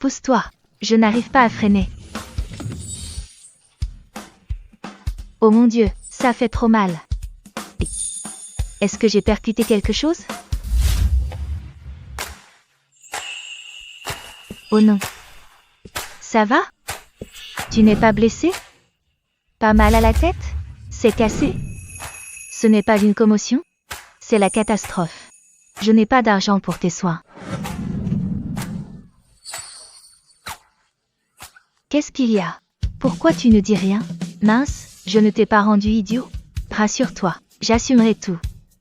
Pousse-toi. Je n'arrive pas à freiner. Oh mon Dieu, ça fait trop mal. Est-ce que j'ai percuté quelque chose? Oh non. Ça va? Tu n'es pas blessé? Pas mal à la tête? C'est cassé? Ce n'est pas une commotion? C'est la catastrophe. Je n'ai pas d'argent pour tes soins. Qu'est-ce qu'il y a? Pourquoi tu ne dis rien? Mince, je ne t'ai pas rendu idiot? Rassure-toi, j'assumerai tout.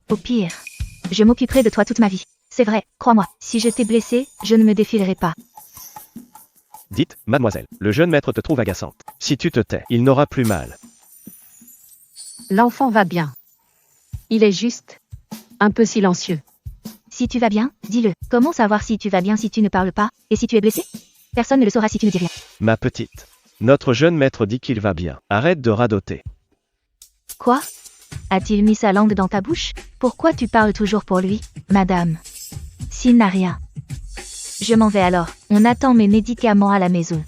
Au pire, je m'occuperai de toi toute ma vie. C'est vrai, crois-moi, si je t'ai blessé, je ne me défilerai pas. Dites, mademoiselle, le jeune maître te trouve agaçante. Si tu te tais, il n'aura plus mal. L'enfant va bien. Il est juste un peu silencieux. Si tu vas bien, dis-le. Comment savoir si tu vas bien si tu ne parles pas? Et si tu es blessé? Personne ne le saura si tu ne dis rien. Ma petite. Notre jeune maître dit qu'il va bien. Arrête de radoter. Quoi? A-t-il mis sa langue dans ta bouche? Pourquoi tu parles toujours pour lui, madame? S'il n'a rien. Je m'en vais alors. On attend mes médicaments à la maison.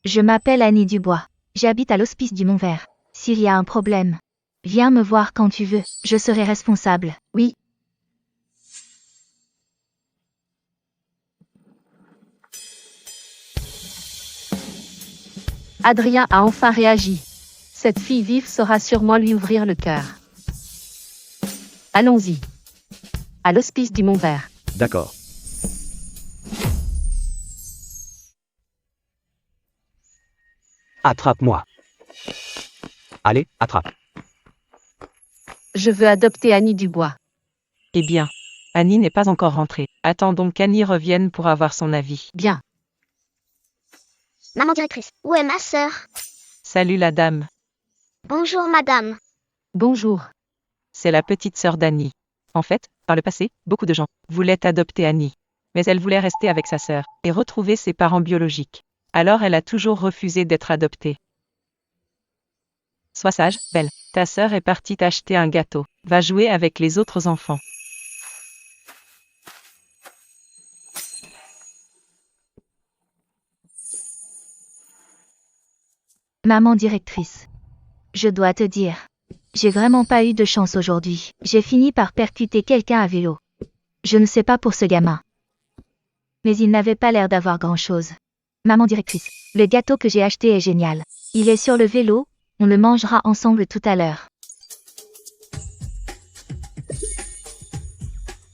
Je m'appelle Annie Dubois. J'habite à l'hospice du Mont-Vert. S'il y a un problème, viens me voir quand tu veux. Je serai responsable. Oui. Adrien a enfin réagi. Cette fille vive saura sûrement lui ouvrir le cœur. Allons-y. À l'hospice du Mont-Vert. D'accord. Attrape-moi. Allez, attrape. Je veux adopter Annie Dubois. Eh bien, Annie n'est pas encore rentrée. Attendons qu'Annie revienne pour avoir son avis. Bien. Maman directrice, où est ma sœur? Salut la dame, Bonjour madame. Bonjour. c'est la petite sœur d'Annie. En fait, par le passé, beaucoup de gens voulaient adopter Annie. Mais elle voulait rester avec sa sœur et retrouver ses parents biologiques. Alors elle a toujours refusé d'être adoptée. Sois sage, Belle. Ta sœur est partie t'acheter un gâteau. Va jouer avec les autres enfants. Maman directrice. Je dois te dire. J'ai vraiment pas eu de chance aujourd'hui. J'ai fini par percuter quelqu'un à vélo. Je ne sais pas pour ce gamin. Mais il n'avait pas l'air d'avoir grand-chose. Maman directrice, le gâteau que j'ai acheté est génial. Il est sur le vélo, on le mangera ensemble tout à l'heure.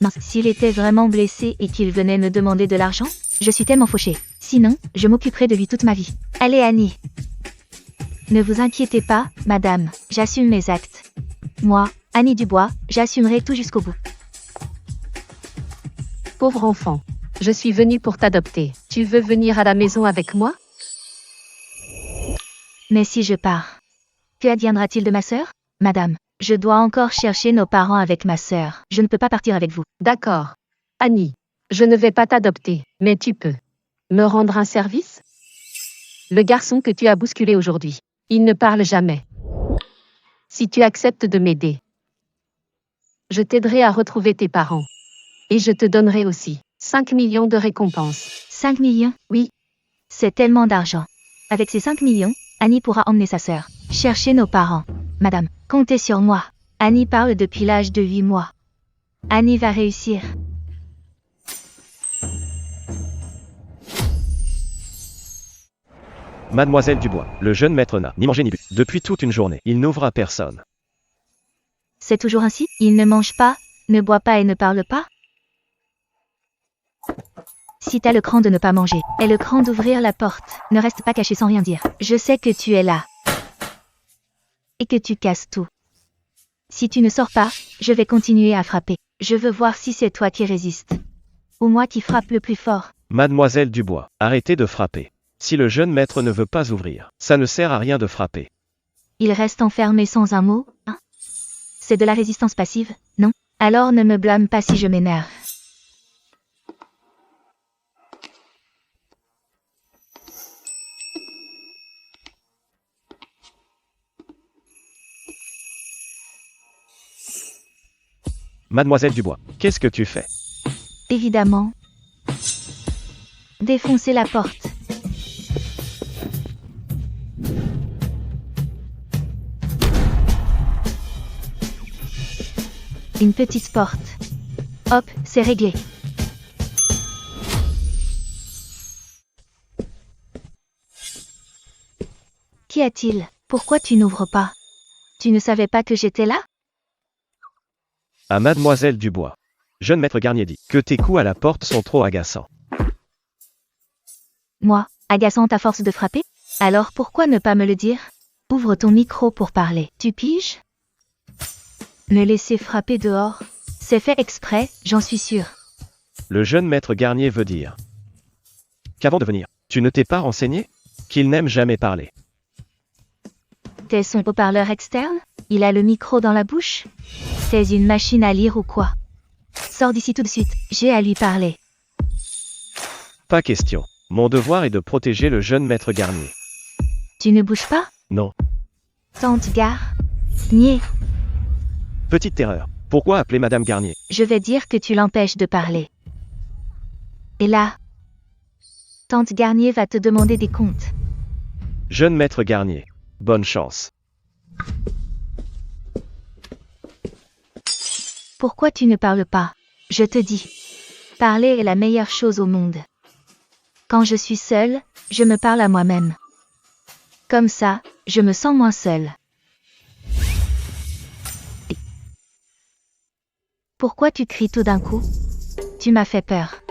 Mince, s'il était vraiment blessé et qu'il venait me demander de l'argent, je suis tellement fauchée. Sinon, je m'occuperai de lui toute ma vie. Allez Annie. Ne vous inquiétez pas, madame, j'assume mes actes. Moi, Annie Dubois, j'assumerai tout jusqu'au bout. Pauvre enfant. Je suis venue pour t'adopter. Tu veux venir à la maison avec moi? Mais si je pars, que adviendra-t-il de ma sœur? Madame, je dois encore chercher nos parents avec ma sœur. Je ne peux pas partir avec vous. D'accord. Annie, je ne vais pas t'adopter, mais tu peux me rendre un service? Le garçon que tu as bousculé aujourd'hui, il ne parle jamais. Si tu acceptes de m'aider, je t'aiderai à retrouver tes parents. Et je te donnerai aussi 5 millions de récompenses. 5 millions? Oui. C'est tellement d'argent. Avec ces 5 millions, Annie pourra emmener sa sœur chercher nos parents. Madame, comptez sur moi. Annie parle depuis l'âge de 8 mois. Annie va réussir. Mademoiselle Dubois, le jeune maître n'a ni mangé ni bu. Depuis toute une journée, il n'ouvre à personne. C'est toujours ainsi? Il ne mange pas, ne boit pas et ne parle pas? Si t'as le cran de ne pas manger, et le cran d'ouvrir la porte, ne reste pas caché sans rien dire. Je sais que tu es là. Et que tu casses tout. Si tu ne sors pas, je vais continuer à frapper. Je veux voir si c'est toi qui résistes. Ou moi qui frappe le plus fort. Mademoiselle Dubois, arrêtez de frapper. Si le jeune maître ne veut pas ouvrir, ça ne sert à rien de frapper. Il reste enfermé sans un mot, hein? C'est de la résistance passive, non? Alors ne me blâme pas si je m'énerve. Mademoiselle Dubois, qu'est-ce que tu fais? Évidemment. Défoncer la porte. Une petite porte. Hop, c'est réglé. Qu'y a-t-il? Pourquoi tu n'ouvres pas? Tu ne savais pas que j'étais là? À Mademoiselle Dubois. Jeune maître Garnier dit que tes coups à la porte sont trop agaçants. Moi, agaçante à force de frapper? Alors pourquoi ne pas me le dire? Ouvre ton micro pour parler. Tu piges? Me laisser frapper dehors? C'est fait exprès, j'en suis sûr. Le jeune maître Garnier veut dire qu'avant de venir, tu ne t'es pas renseigné? Qu'il n'aime jamais parler. T'es son haut-parleur externe? Il a le micro dans la bouche? T'es une machine à lire ou quoi? Sors d'ici tout de suite, j'ai à lui parler. Pas question. Mon devoir est de protéger le jeune maître Garnier. Tu ne bouges pas? Non. Tante Garnier, Petite erreur. Pourquoi appeler Madame Garnier? je vais dire que tu l'empêches de parler. Et là, Tante Garnier va te demander des comptes. Jeune maître Garnier. Bonne chance. Pourquoi tu ne parles pas? Je te dis. Parler est la meilleure chose au monde. Quand je suis seule, je me parle à moi-même. Comme ça, je me sens moins seule. Pourquoi tu cries tout d'un coup? Tu m'as fait peur.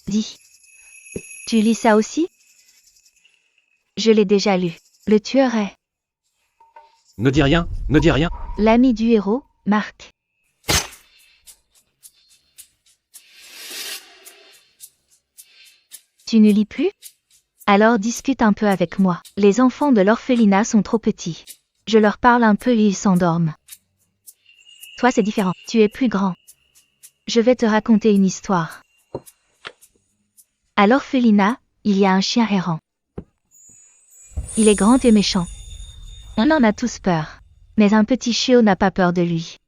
Dis. Tu lis ça aussi? Je l'ai déjà lu. Le tueur est Ne dis rien, ne dis rien. l'ami du héros, Marc. Tu ne lis plus? Alors discute un peu avec moi. Les enfants de l'orphelinat sont trop petits. Je leur parle un peu et ils s'endorment. Toi c'est différent, tu es plus grand. Je vais te raconter une histoire. À l'orphelinat, il y a un chien errant. Il est grand et méchant. On en a tous peur. Mais un petit chiot n'a pas peur de lui.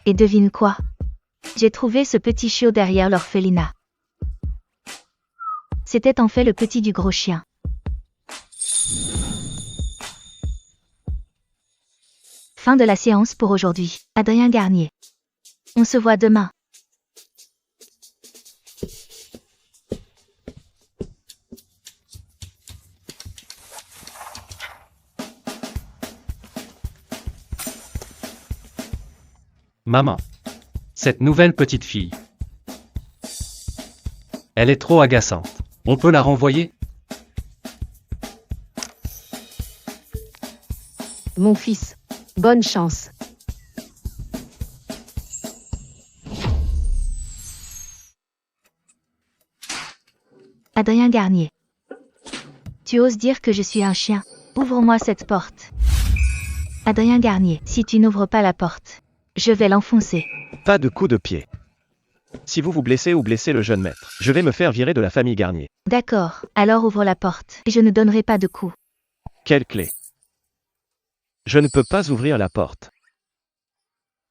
Et devine quoi? J'ai trouvé ce petit chiot derrière l'orphelinat. C'était en fait le petit du gros chien. Fin de la séance pour aujourd'hui. Adrien Garnier. On se voit demain. Maman. Cette nouvelle petite fille. Elle est trop agaçante. On peut la renvoyer? Mon fils. Bonne chance. Adrien Garnier. Tu oses dire que je suis un chien? Ouvre-moi cette porte. Adrien Garnier, si tu n'ouvres pas la porte, je vais l'enfoncer. Pas de coup de pied. Si vous vous blessez ou blessez le jeune maître, je vais me faire virer de la famille Garnier. D'accord, alors ouvre la porte, et je ne donnerai pas de coups. Quelle clé? Je ne peux pas ouvrir la porte.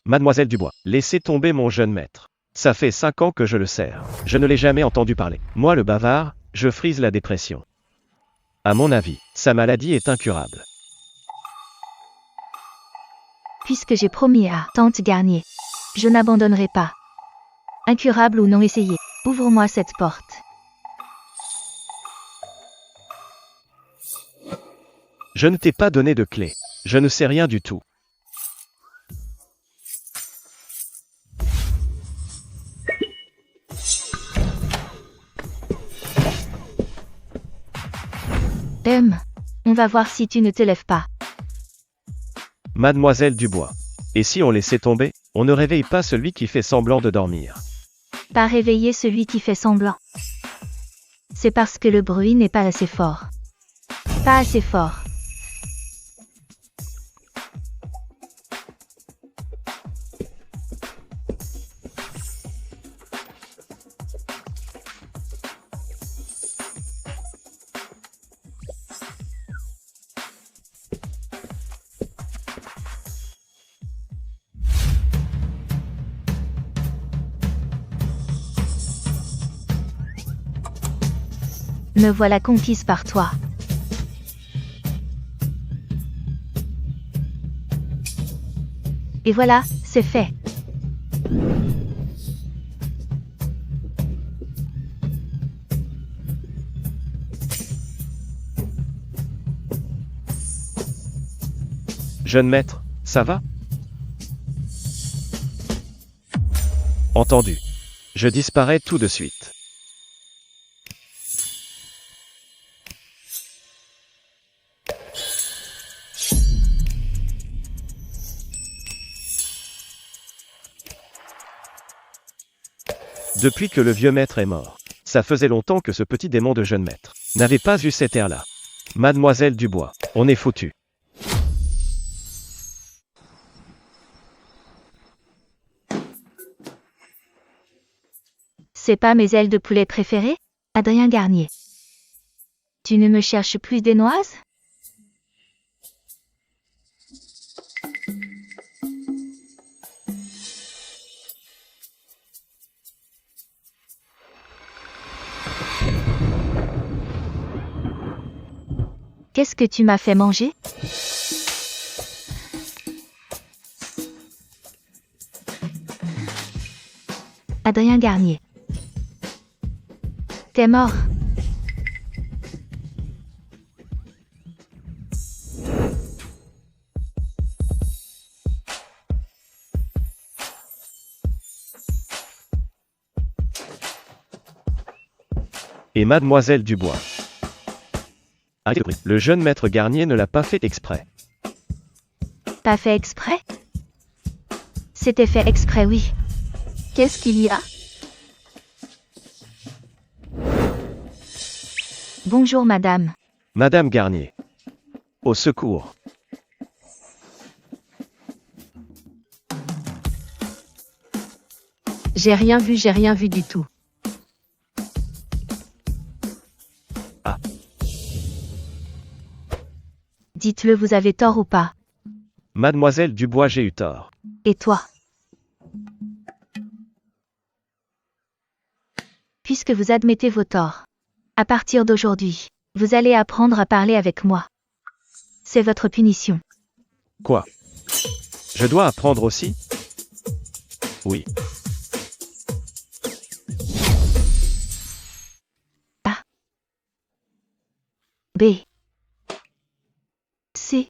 Mademoiselle Dubois, laissez tomber mon jeune maître. Ça fait 5 ans que je le sers. Je ne l'ai jamais entendu parler. Moi le bavard, je frise la dépression. À mon avis, sa maladie est incurable. Puisque j'ai promis à Tante Garnier, je n'abandonnerai pas. Incurable ou non essayé, ouvre-moi cette porte. Je ne t'ai pas donné de clé. Je ne sais rien du tout. On va voir si tu ne te lèves pas. Mademoiselle Dubois. Et si on laissait tomber, on ne réveille pas celui qui fait semblant de dormir. Pas réveiller celui qui fait semblant. C'est parce que le bruit n'est pas assez fort. Pas assez fort. Me voilà conquise par toi. Et voilà, c'est fait. Jeune maître, ça va? Entendu. Je disparais tout de suite. Depuis que le vieux maître est mort, ça faisait longtemps que ce petit démon de jeune maître n'avait pas eu cet air-là. Mademoiselle Dubois, on est foutu. C'est pas mes ailes de poulet préférées? Adrien Garnier. Tu ne me cherches plus des noises? Qu'est-ce que tu m'as fait manger? Adrien Garnier. T'es mort. Et Mademoiselle Dubois. Arrêtez le bruit. Le jeune maître Garnier ne l'a pas fait exprès. Pas fait exprès? C'était fait exprès, oui. Qu'est-ce qu'il y a? Bonjour madame. Madame Garnier. Au secours. J'ai rien vu du tout. Dites-le, vous avez tort ou pas? Mademoiselle Dubois, j'ai eu tort. Et toi? Puisque vous admettez vos torts, à partir d'aujourd'hui, vous allez apprendre à parler avec moi. C'est votre punition. Quoi? Je dois apprendre aussi? Oui. A. B. C.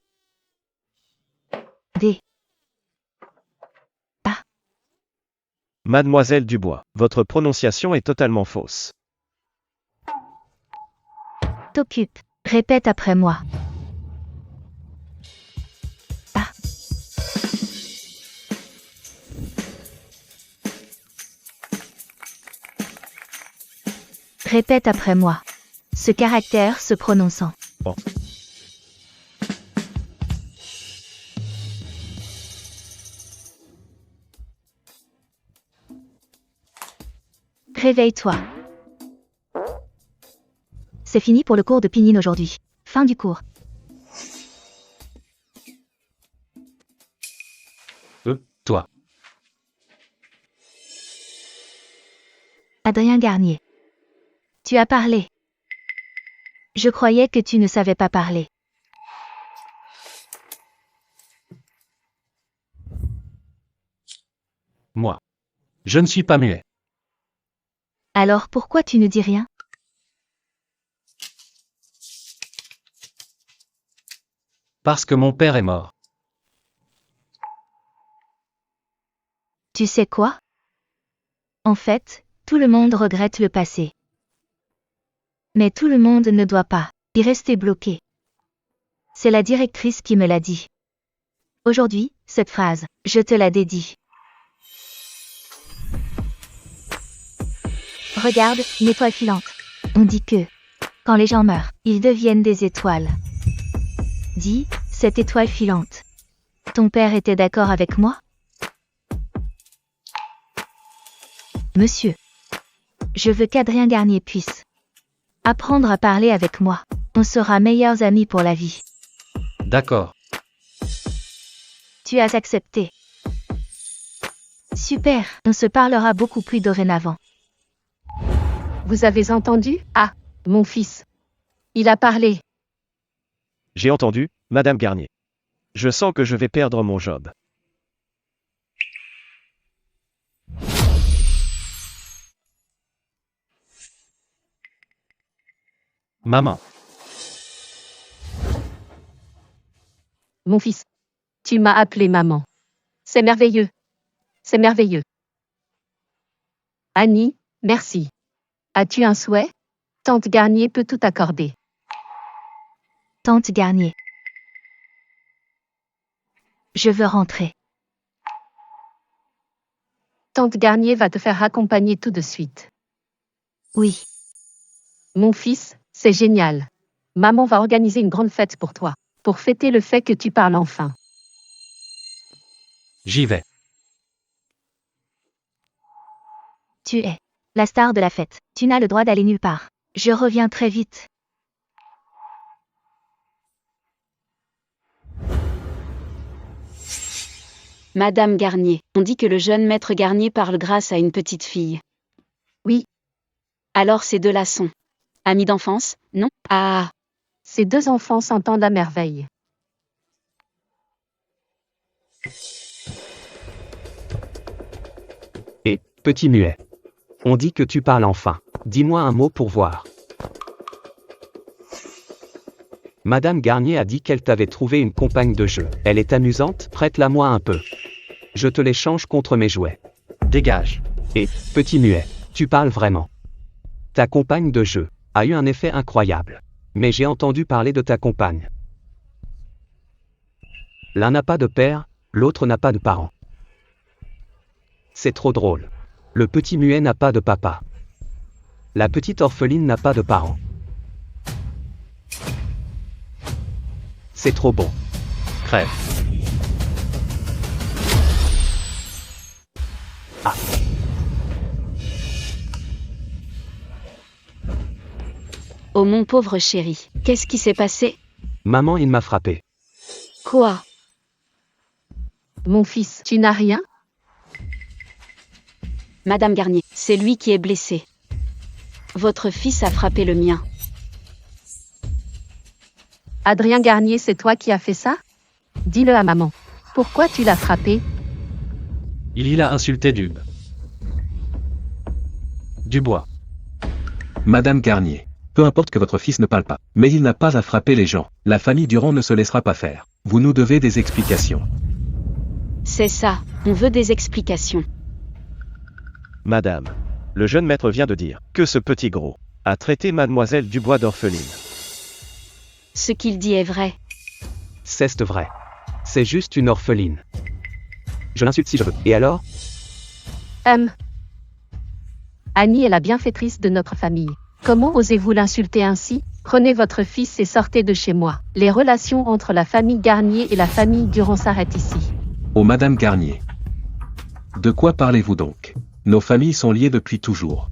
D. A. Mademoiselle Dubois, votre prononciation est totalement fausse. T'occupe. Répète après moi. A. Répète après moi. Ce caractère se prononçant. Bon. Réveille-toi. C'est fini pour le cours de pinyin aujourd'hui. Fin du cours. Toi. Adrien Garnier. Tu as parlé. Je croyais que tu ne savais pas parler. Moi. Je ne suis pas muet. Alors pourquoi tu ne dis rien? Parce que mon père est mort. Tu sais quoi? En fait, tout le monde regrette le passé. Mais tout le monde ne doit pas y rester bloqué. C'est la directrice qui me l'a dit. Aujourd'hui, cette phrase, je te la dédie. Regarde, une étoile filante. On dit que, quand les gens meurent, ils deviennent des étoiles. Dis, cette étoile filante. Ton père était d'accord avec moi? Monsieur. Je veux qu'Adrien Garnier puisse apprendre à parler avec moi. On sera meilleurs amis pour la vie. D'accord. Tu as accepté. Super, on se parlera beaucoup plus dorénavant. Vous avez entendu? Ah, mon fils. Il a parlé. J'ai entendu, Madame Garnier. Je sens que je vais perdre mon job. Maman. Mon fils. Tu m'as appelé maman. C'est merveilleux. C'est merveilleux. Annie, merci. As-tu un souhait? Tante Garnier peut tout accorder. Tante Garnier. Je veux rentrer. Tante Garnier va te faire accompagner tout de suite. Oui. Mon fils, c'est génial. Maman va organiser une grande fête pour toi, pour fêter le fait que tu parles enfin. J'y vais. Tu es la star de la fête. Tu n'as le droit d'aller nulle part. Je reviens très vite. Madame Garnier, on dit que le jeune maître Garnier parle grâce à une petite fille. Oui. Alors ces deux-là sont amis d'enfance, non? Ah, Ces deux enfants s'entendent à merveille. Et, petit muet. On dit que tu parles enfin. Dis-moi un mot pour voir. Madame Garnier a dit qu'elle t'avait trouvé une compagne de jeu. Elle est amusante, prête-la-moi un peu. Je te l'échange contre mes jouets. Dégage. Et, petit muet, tu parles vraiment. Ta compagne de jeu a eu un effet incroyable. Mais j'ai entendu parler de ta compagne. L'un n'a pas de père, l'autre n'a pas de parents. C'est trop drôle. Le petit muet n'a pas de papa. La petite orpheline n'a pas de parents. C'est trop bon. Crève. Ah. oh mon pauvre chéri, qu'est-ce qui s'est passé? Maman, il m'a frappé. Quoi? Mon fils, tu n'as rien? Madame Garnier, c'est lui qui est blessé. Votre fils a frappé le mien. Adrien Garnier, c'est toi qui as fait ça? Dis-le à maman. Pourquoi tu l'as frappé? Il a insulté Dubois. Madame Garnier. Peu importe que votre fils ne parle pas, mais il n'a pas à frapper les gens. La famille Durand ne se laissera pas faire. Vous nous devez des explications. C'est ça, on veut des explications. Madame. Le jeune maître vient de dire que ce petit gros a traité Mademoiselle Dubois d'orpheline. Ce qu'il dit est vrai. C'est vrai. C'est juste une orpheline. Je l'insulte si je veux. Et alors? Annie est la bienfaitrice de notre famille. Comment osez-vous l'insulter ainsi? Prenez votre fils et sortez de chez moi. Les relations entre la famille Garnier et la famille Durand s'arrêtent ici. Oh Madame Garnier. De quoi parlez-vous donc? Nos familles sont liées depuis toujours.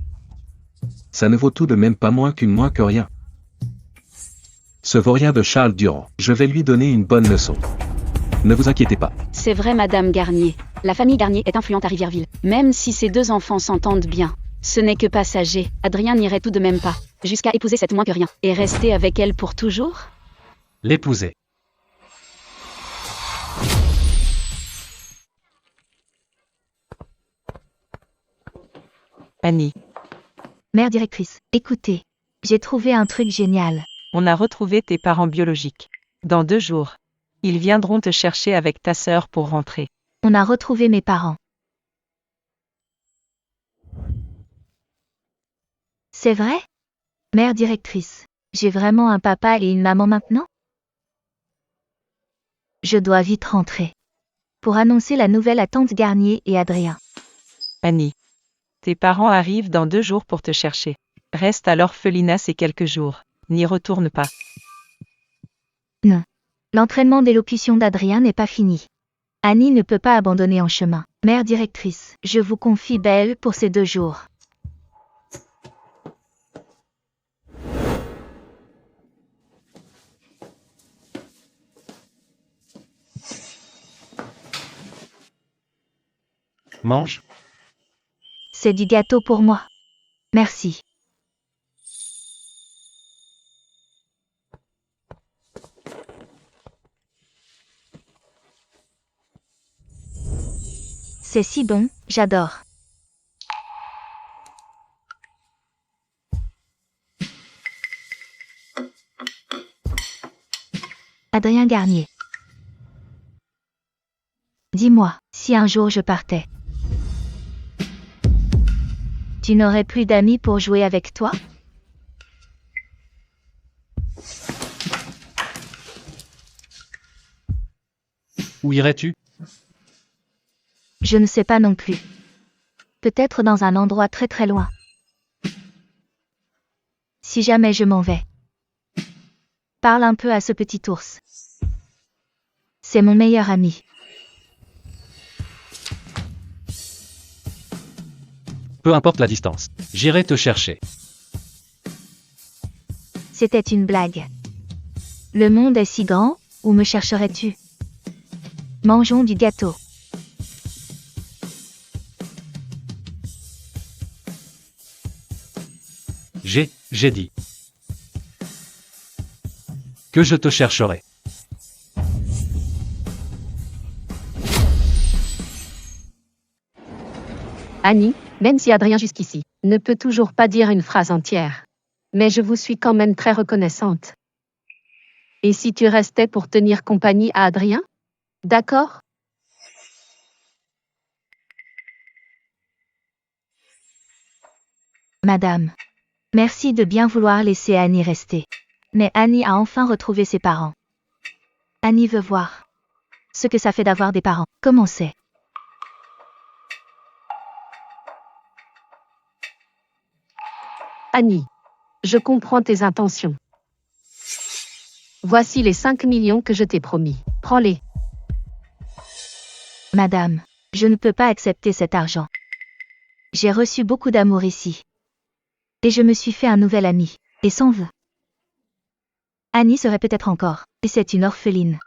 Ça ne vaut tout de même pas moins que rien. Ce vaurien de Charles Durand, je vais lui donner une bonne leçon. Ne vous inquiétez pas. C'est vrai Madame Garnier. La famille Garnier est influente à Rivièreville. Même si ces deux enfants s'entendent bien, ce n'est que passager. Adrien n'irait tout de même pas jusqu'à épouser cette moins que rien et rester avec elle pour toujours? L'épouser. Annie. Mère directrice, écoutez. J'ai trouvé un truc génial. On a retrouvé tes parents biologiques. Dans 2 jours. Ils viendront te chercher avec ta sœur pour rentrer. On a retrouvé mes parents. C'est vrai? Mère directrice, j'ai vraiment un papa et une maman maintenant? Je dois vite rentrer. Pour annoncer la nouvelle à tante Garnier et Adrien. Annie. Tes parents arrivent dans 2 jours pour te chercher. Reste à l'orphelinat ces quelques jours. N'y retourne pas. Non. L'entraînement d'élocution d'Adrien n'est pas fini. Annie ne peut pas abandonner en chemin. Mère directrice, je vous confie Belle pour ces 2 jours. Mange. C'est du gâteau pour moi. Merci. C'est si bon, j'adore. Adrien Garnier. Dis-moi, si un jour je partais, tu n'aurais plus d'amis pour jouer avec toi? Où irais-tu? Je ne sais pas non plus. Peut-être dans un endroit très très loin. Si jamais je m'en vais. Parle un peu à ce petit ours. C'est mon meilleur ami. Peu importe la distance. J'irai te chercher. C'était une blague. Le monde est si grand, où me chercherais-tu? Mangeons du gâteau. J'ai dit. Que je te chercherai. Annie, même si Adrien jusqu'ici ne peut toujours pas dire une phrase entière. Mais je vous suis quand même très reconnaissante. Et si tu restais pour tenir compagnie à Adrien? D'accord? Madame. Merci de bien vouloir laisser Annie rester. Mais Annie a enfin retrouvé ses parents. Annie veut voir ce que ça fait d'avoir des parents. Comment c'est? Annie, je comprends tes intentions. Voici les 5 millions que je t'ai promis. Prends-les. Madame, je ne peux pas accepter cet argent. J'ai reçu beaucoup d'amour ici. Et je me suis fait un nouvel ami. Et s'en veut. Annie serait peut-être encore. Et c'est une orpheline.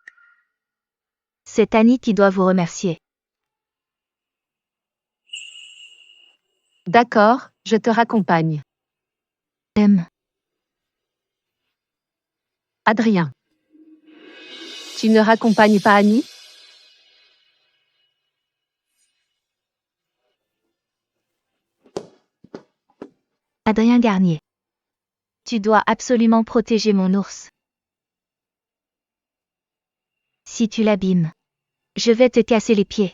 C'est Annie qui doit vous remercier. D'accord, je te raccompagne. Adrien. Tu ne raccompagnes pas Annie? Adrien Garnier. Tu dois absolument protéger mon ours. Si tu l'abîmes, je vais te casser les pieds.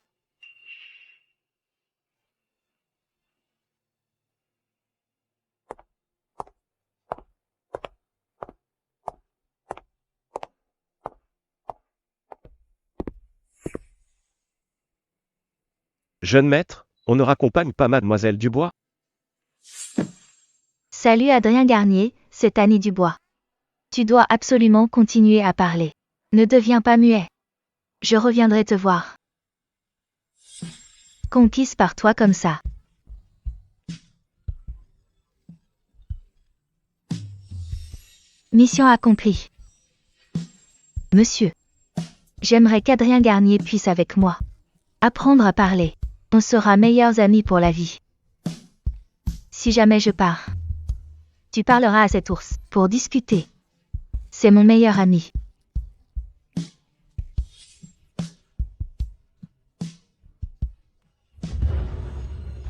Jeune maître, on ne raccompagne pas mademoiselle Dubois? Salut Adrien Garnier, c'est Annie Dubois. Tu dois absolument continuer à parler. Ne deviens pas muet. Je reviendrai te voir. Conquise par toi comme ça. Mission accomplie. Monsieur. J'aimerais qu'Adrien Garnier puisse avec moi apprendre à parler. On sera meilleurs amis pour la vie. Si jamais je pars, tu parleras à cet ours pour discuter. C'est mon meilleur ami.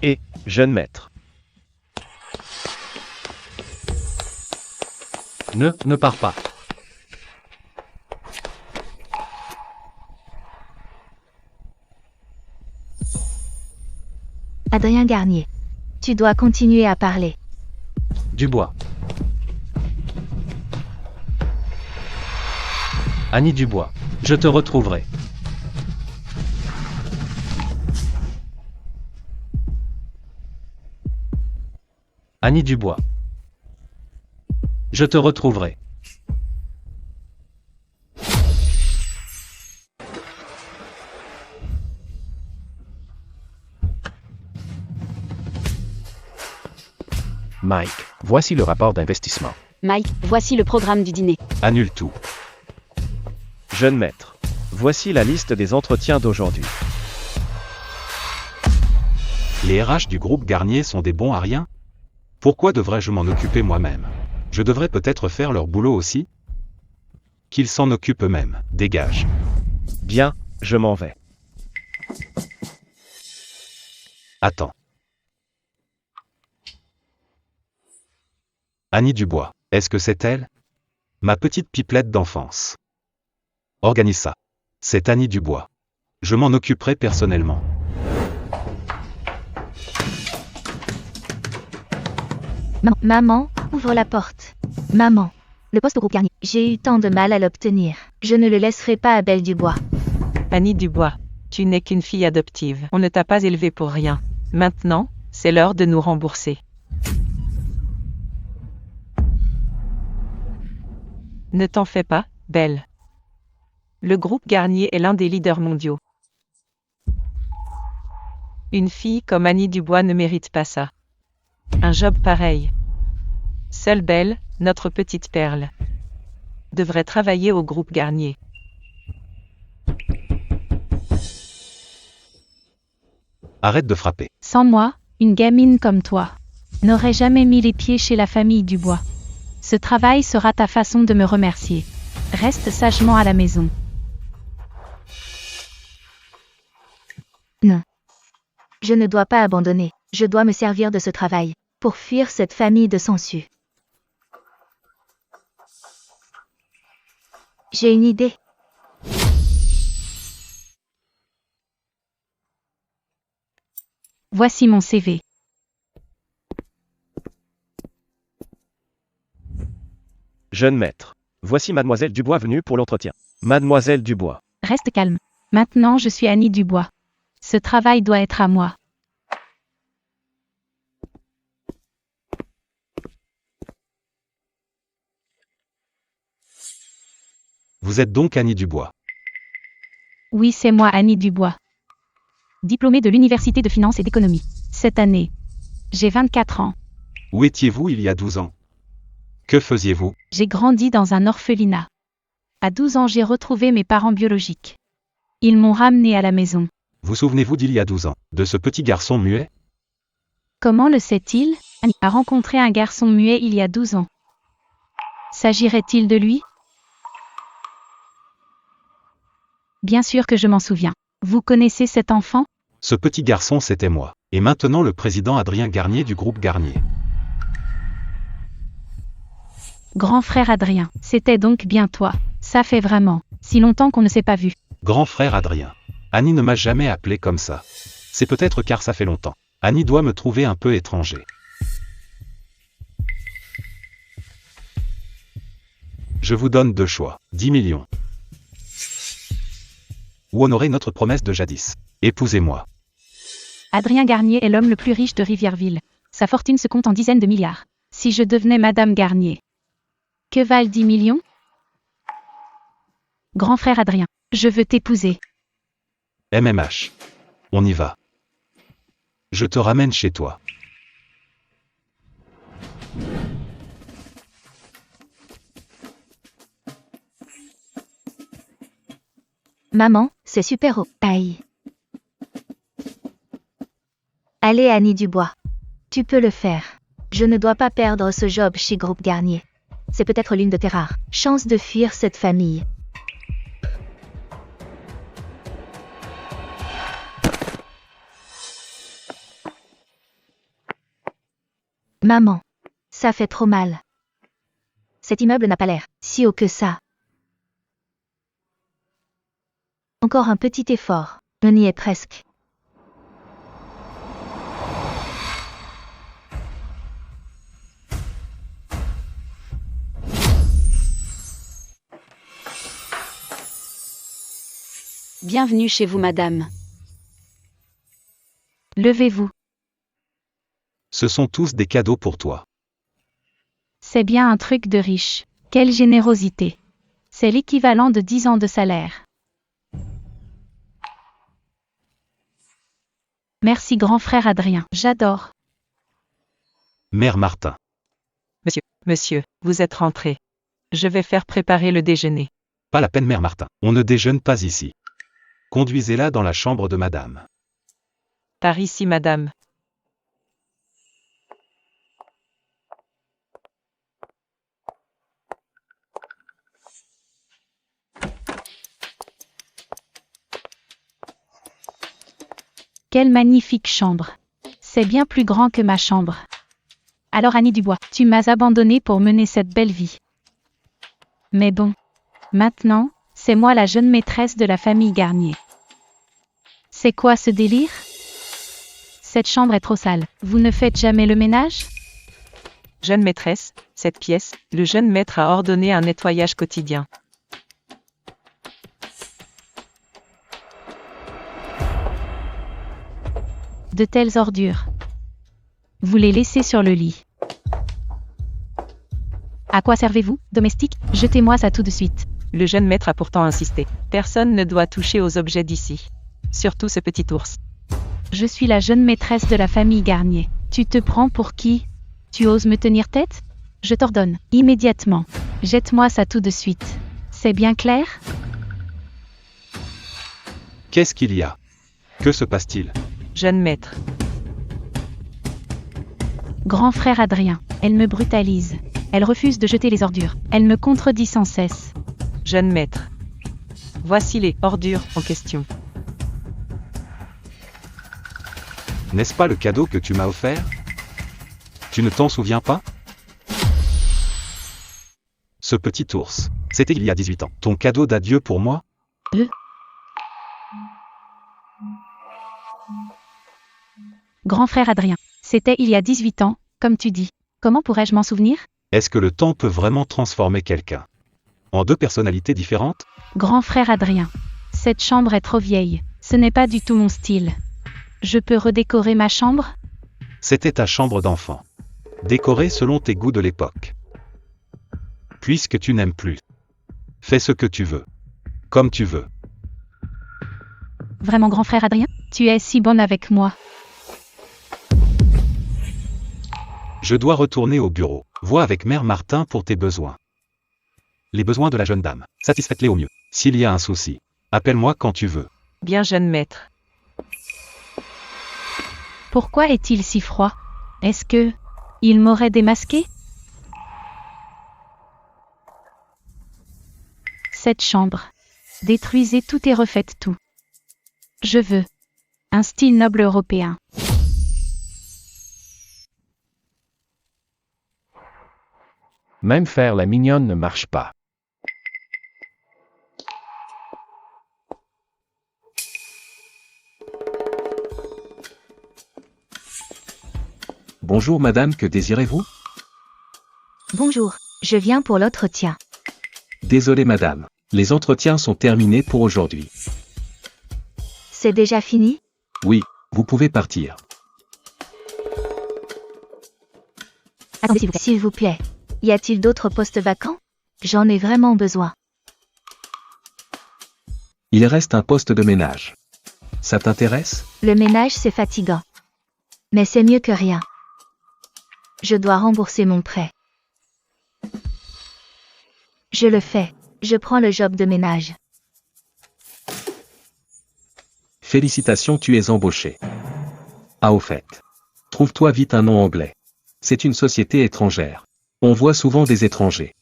Et, jeune maître. Ne pars pas. Adrien Garnier. Tu dois continuer à parler. Dubois. Annie Dubois. Je te retrouverai. Annie Dubois. Je te retrouverai. Mike, voici le rapport d'investissement. Mike, voici le programme du dîner. Annule tout. Jeune maître, voici la liste des entretiens d'aujourd'hui. Les RH du groupe Garnier sont des bons à rien? Pourquoi devrais-je m'en occuper moi-même? Je devrais peut-être faire leur boulot aussi? Qu'ils s'en occupent eux-mêmes. Dégage. Bien, je m'en vais. Attends. Annie Dubois, est-ce que c'est elle? Ma petite pipelette d'enfance. Organise ça. C'est Annie Dubois. Je m'en occuperai personnellement. Maman, ouvre la porte. Maman. Le poste au groupe Garnier. J'ai eu tant de mal à l'obtenir. Je ne le laisserai pas à Belle Dubois. Annie Dubois, tu n'es qu'une fille adoptive. On ne t'a pas élevée pour rien. Maintenant, c'est l'heure de nous rembourser. Ne t'en fais pas, Belle. Le groupe Garnier est l'un des leaders mondiaux. Une fille comme Annie Dubois ne mérite pas ça. Un job pareil. Seule Belle, notre petite perle, devrait travailler au groupe Garnier. Arrête de frapper. Sans moi, une gamine comme toi n'aurait jamais mis les pieds chez la famille Dubois. Ce travail sera ta façon de me remercier. Reste sagement à la maison. Non. Je ne dois pas abandonner. Je dois me servir de ce travail pour fuir cette famille de sangsues. J'ai une idée. Voici mon CV. Jeune maître, voici Mademoiselle Dubois venue pour l'entretien. Mademoiselle Dubois. Reste calme. Maintenant, je suis Annie Dubois. Ce travail doit être à moi. Vous êtes donc Annie Dubois. Oui, c'est moi, Annie Dubois. Diplômée de l'Université de Finance et d'Économie. Cette année. J'ai 24 ans. Où étiez-vous il y a 12 ans? Que faisiez-vous? J'ai grandi dans un orphelinat. À 12 ans, j'ai retrouvé mes parents biologiques. Ils m'ont ramené à la maison. Vous souvenez-vous d'il y a 12 ans, de ce petit garçon muet? Comment le sait-il? Annie a rencontré un garçon muet il y a 12 ans. S'agirait-il de lui? Bien sûr que je m'en souviens. Vous connaissez cet enfant? Ce petit garçon, c'était moi. Et maintenant le président Adrien Garnier du groupe Garnier. Grand frère Adrien, c'était donc bien toi. Ça fait vraiment si longtemps qu'on ne s'est pas vu. Grand frère Adrien. Annie ne m'a jamais appelé comme ça. C'est peut-être car ça fait longtemps. Annie doit me trouver un peu étranger. Je vous donne deux choix. 10 millions. Ou honorer notre promesse de jadis. Épousez-moi. Adrien Garnier est l'homme le plus riche de Rivièreville. Sa fortune se compte en dizaines de milliards. Si je devenais Madame Garnier. Que valent 10 millions? Grand frère Adrien, je veux t'épouser. MMH. On y va. Je te ramène chez toi. Maman, c'est super haut. Aïe. Allez Annie Dubois. Tu peux le faire. Je ne dois pas perdre ce job chez Groupe Garnier. C'est peut-être l'une de tes rares chances de fuir cette famille. Maman. Ça fait trop mal. Cet immeuble n'a pas l'air si haut que ça. Encore un petit effort. On y est presque. Bienvenue chez vous, madame. Levez-vous. Ce sont tous des cadeaux pour toi. C'est bien un truc de riche. Quelle générosité. C'est l'équivalent de 10 ans de salaire. Merci grand frère Adrien, j'adore. Mère Martin. Monsieur, vous êtes rentré. Je vais faire préparer le déjeuner. Pas la peine, Mère Martin. On ne déjeune pas ici. Conduisez-la dans la chambre de madame. Par ici, madame. Quelle magnifique chambre. C'est bien plus grand que ma chambre. Alors Annie Dubois, tu m'as abandonnée pour mener cette belle vie. Mais bon. Maintenant, c'est moi la jeune maîtresse de la famille Garnier. C'est quoi ce délire? Cette chambre est trop sale. Vous ne faites jamais le ménage? Jeune maîtresse, cette pièce, le jeune maître a ordonné un nettoyage quotidien. De telles ordures. Vous les laissez sur le lit. À quoi servez-vous, domestique? Jetez-moi ça tout de suite. Le jeune maître a pourtant insisté. Personne ne doit toucher aux objets d'ici. Surtout ce petit ours. Je suis la jeune maîtresse de la famille Garnier. Tu te prends pour qui? Tu oses me tenir tête? Je t'ordonne, immédiatement. Jette-moi ça tout de suite. C'est bien clair? Qu'est-ce qu'il y a? Que se passe-t-il? Jeune maître. Grand frère Adrien, elle me brutalise. Elle refuse de jeter les ordures. Elle me contredit sans cesse. Jeune maître. Voici les ordures en question. N'est-ce pas le cadeau que tu m'as offert? Tu ne t'en souviens pas? Ce petit ours, c'était il y a 18 ans. Ton cadeau d'adieu pour moi? Grand frère Adrien, c'était il y a 18 ans, comme tu dis. Comment pourrais-je m'en souvenir? Est-ce que le temps peut vraiment transformer quelqu'un en deux personnalités différentes? Grand frère Adrien, cette chambre est trop vieille. Ce n'est pas du tout mon style. Je peux redécorer ma chambre? C'était ta chambre d'enfant. Décorée selon tes goûts de l'époque. Puisque tu n'aimes plus. Fais ce que tu veux. Comme tu veux. Vraiment grand frère Adrien? Tu es si bon avec moi. Je dois retourner au bureau. Vois avec Mère Martin pour tes besoins. Les besoins de la jeune dame. Satisfaites-les au mieux. S'il y a un souci, appelle-moi quand tu veux. Bien jeune maître. Pourquoi est-il si froid? Est-ce que... il m'aurait démasqué? Cette chambre. Détruisez tout et refaites tout. Je veux. Un style noble européen. Même faire la mignonne ne marche pas. Bonjour madame, que désirez-vous? Bonjour, je viens pour l'entretien. Désolé madame, les entretiens sont terminés pour aujourd'hui. C'est déjà fini? Oui, vous pouvez partir. Attendez, s'il vous plaît. Y a-t-il d'autres postes vacants? J'en ai vraiment besoin. Il reste un poste de ménage. Ça t'intéresse? Le ménage, c'est fatigant. Mais c'est mieux que rien. Je dois rembourser mon prêt. Je le fais. Je prends le job de ménage. Félicitations, tu es embauché. Ah au fait. Trouve-toi vite un nom anglais. C'est une société étrangère. On voit souvent des étrangers.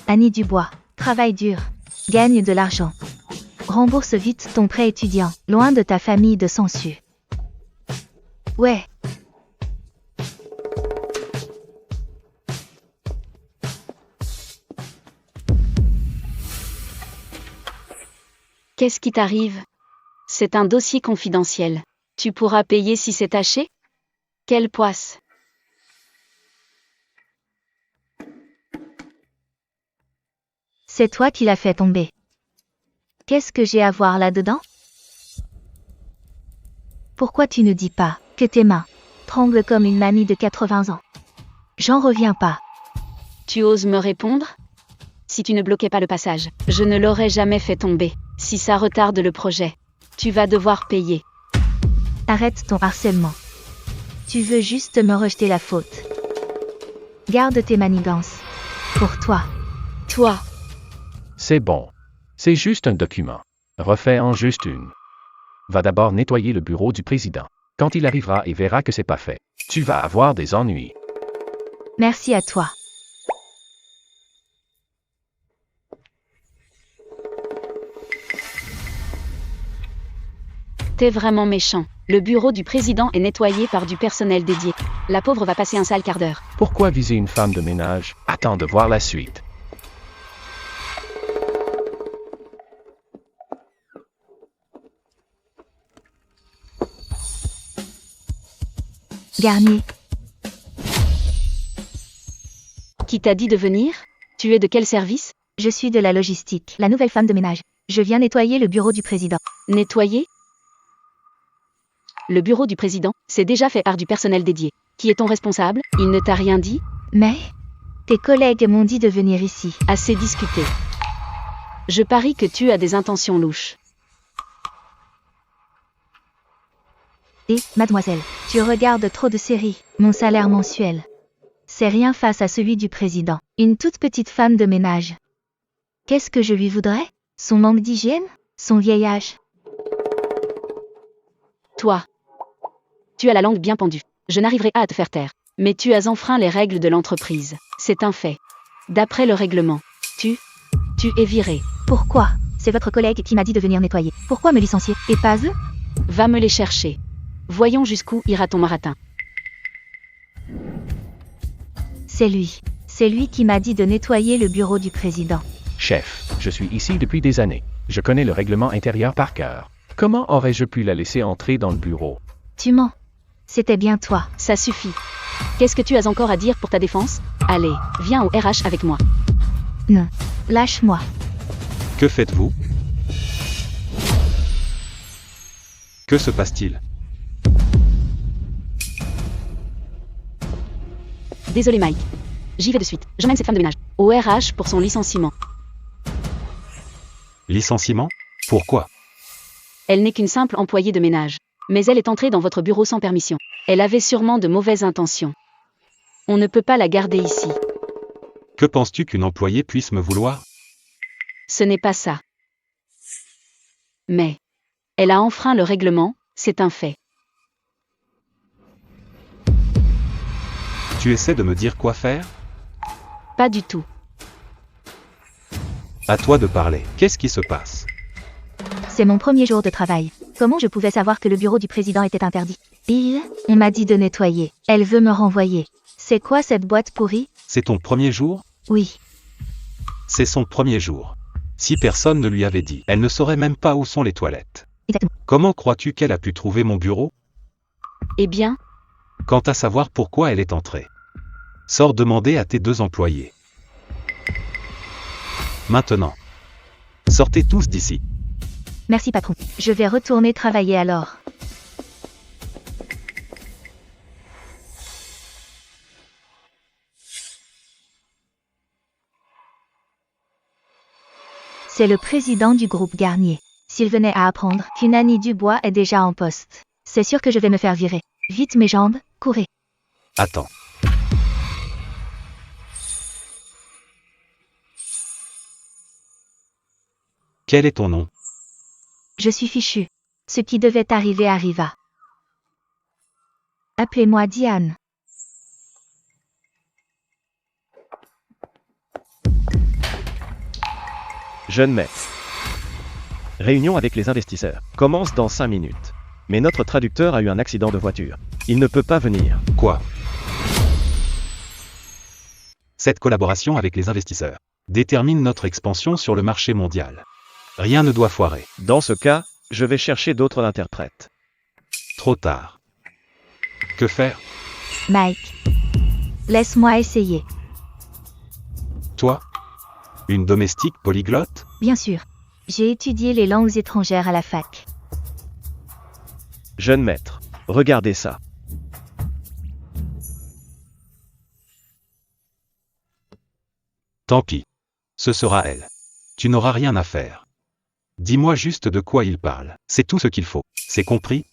Annie Dubois, travaille dur. Gagne de l'argent. Rembourse vite ton prêt étudiant, loin de ta famille de sangsues. Ouais. Qu'est-ce qui t'arrive? C'est un dossier confidentiel. Tu pourras payer si c'est taché? Quelle poisse! C'est toi qui l'as fait tomber. Qu'est-ce que j'ai à voir là-dedans? Pourquoi tu ne dis pas que tes mains tremblent comme une mamie de 80 ans? J'en reviens pas. Tu oses me répondre? Si tu ne bloquais pas le passage, je ne l'aurais jamais fait tomber. Si ça retarde le projet, tu vas devoir payer. Arrête ton harcèlement. Tu veux juste me rejeter la faute. Garde tes manigances. Pour toi. Toi, C'est bon. C'est juste un document. Refais en juste une. Va d'abord nettoyer le bureau du président. Quand il arrivera et verra que c'est pas fait, tu vas avoir des ennuis. Merci à toi. t'es vraiment méchant. Le bureau du président est nettoyé par du personnel dédié. La pauvre va passer un sale quart d'heure. Pourquoi viser une femme de ménage? Attends de voir la suite. Garnier. Qui t'a dit de venir? Tu es de quel service? Je suis de la logistique, la nouvelle femme de ménage. Je viens nettoyer le bureau du président. Nettoyer? Le bureau du président, c'est déjà fait par du personnel dédié. Qui est ton responsable? Il ne t'a rien dit? Mais tes collègues m'ont dit de venir ici. Assez discuté. Je parie que tu as des intentions louches. Et, mademoiselle, tu regardes trop de séries. Mon salaire mensuel, c'est rien face à celui du président. Une toute petite femme de ménage. Qu'est-ce que je lui voudrais? Son manque d'hygiène? Son vieil âge? Toi, tu as la langue bien pendue. Je n'arriverai pas à te faire taire. Mais tu as enfreint les règles de l'entreprise. C'est un fait. D'après le règlement, tu es viré. Pourquoi? C'est votre collègue qui m'a dit de venir nettoyer. Pourquoi me licencier? Et pas eux? Va me les chercher. Voyons jusqu'où ira ton marathon. C'est lui. C'est lui qui m'a dit de nettoyer le bureau du président. Chef, je suis ici depuis des années. Je connais le règlement intérieur par cœur. Comment aurais-je pu la laisser entrer dans le bureau? Tu mens. C'était bien toi. Ça suffit. Qu'est-ce que tu as encore à dire pour ta défense? Allez, viens au RH avec moi. Non. Lâche-moi. Que faites-vous? Que se passe-t-il? Désolé Mike. J'y vais de suite. J'emmène cette femme de ménage au RH pour son licenciement. Licenciement? Pourquoi? Elle n'est qu'une simple employée de ménage. Mais elle est entrée dans votre bureau sans permission. Elle avait sûrement de mauvaises intentions. On ne peut pas la garder ici. Que penses-tu qu'une employée puisse me vouloir? Ce n'est pas ça. Mais elle a enfreint le règlement, c'est un fait. Tu essaies de me dire quoi faire? Pas du tout. À toi de parler. Qu'est-ce qui se passe? C'est mon premier jour de travail. Comment je pouvais savoir que le bureau du président était interdit? Bill, on m'a dit de nettoyer. Elle veut me renvoyer. C'est quoi cette boîte pourrie? C'est ton premier jour? Oui. C'est son premier jour. Si personne ne lui avait dit, elle ne saurait même pas où sont les toilettes. Exactement. Comment crois-tu qu'elle a pu trouver mon bureau? Eh bien, Quant à savoir pourquoi elle est entrée. Sors demander à tes deux employés. Maintenant. Sortez tous d'ici. Merci patron. Je vais retourner travailler alors. C'est le président du groupe Garnier. S'il venait à apprendre qu'une Annie Dubois est déjà en poste, c'est sûr que je vais me faire virer. Vite mes jambes, courez. Attends. Quel est ton nom? Je suis fichu. Ce qui devait arriver arriva. Appelez-moi Diane. Jeune maître. Réunion avec les investisseurs. Commence dans 5 minutes. Mais notre traducteur a eu un accident de voiture. Il ne peut pas venir. Quoi? Cette collaboration avec les investisseurs détermine notre expansion sur le marché mondial. Rien ne doit foirer. Dans ce cas, je vais chercher d'autres interprètes. Trop tard. Que faire? Mike. Laisse-moi essayer. Toi? Une domestique polyglotte? Bien sûr. J'ai étudié les langues étrangères à la fac. Jeune maître, regardez ça. Tant pis. Ce sera elle. Tu n'auras rien à faire. Dis-moi juste de quoi il parle. C'est tout ce qu'il faut. C'est compris?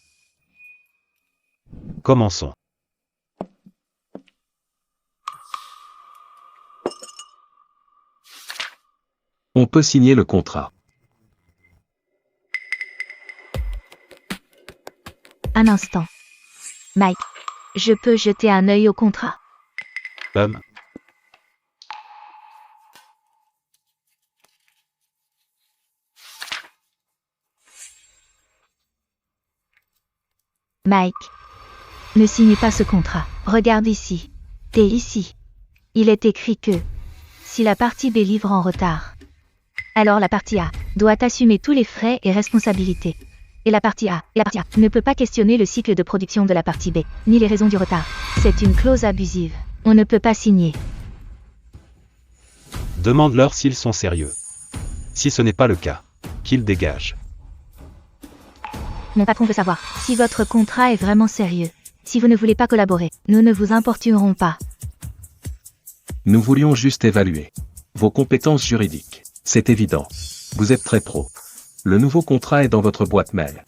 Commençons. On peut signer le contrat. Un instant. Mike, je peux jeter un œil au contrat? Mike, ne signez pas ce contrat. Regarde ici. T'es ici. Il est écrit que si la partie B livre en retard, alors la partie A doit assumer tous les frais et responsabilités. Et la partie A ne peut pas questionner le cycle de production de la partie B, ni les raisons du retard. C'est une clause abusive. On ne peut pas signer. Demande-leur s'ils sont sérieux. Si ce n'est pas le cas, qu'ils dégagent. Mon patron veut savoir si votre contrat est vraiment sérieux. Si vous ne voulez pas collaborer, nous ne vous importunerons pas. Nous voulions juste évaluer vos compétences juridiques. C'est évident. Vous êtes très pro. Le nouveau contrat est dans votre boîte mail.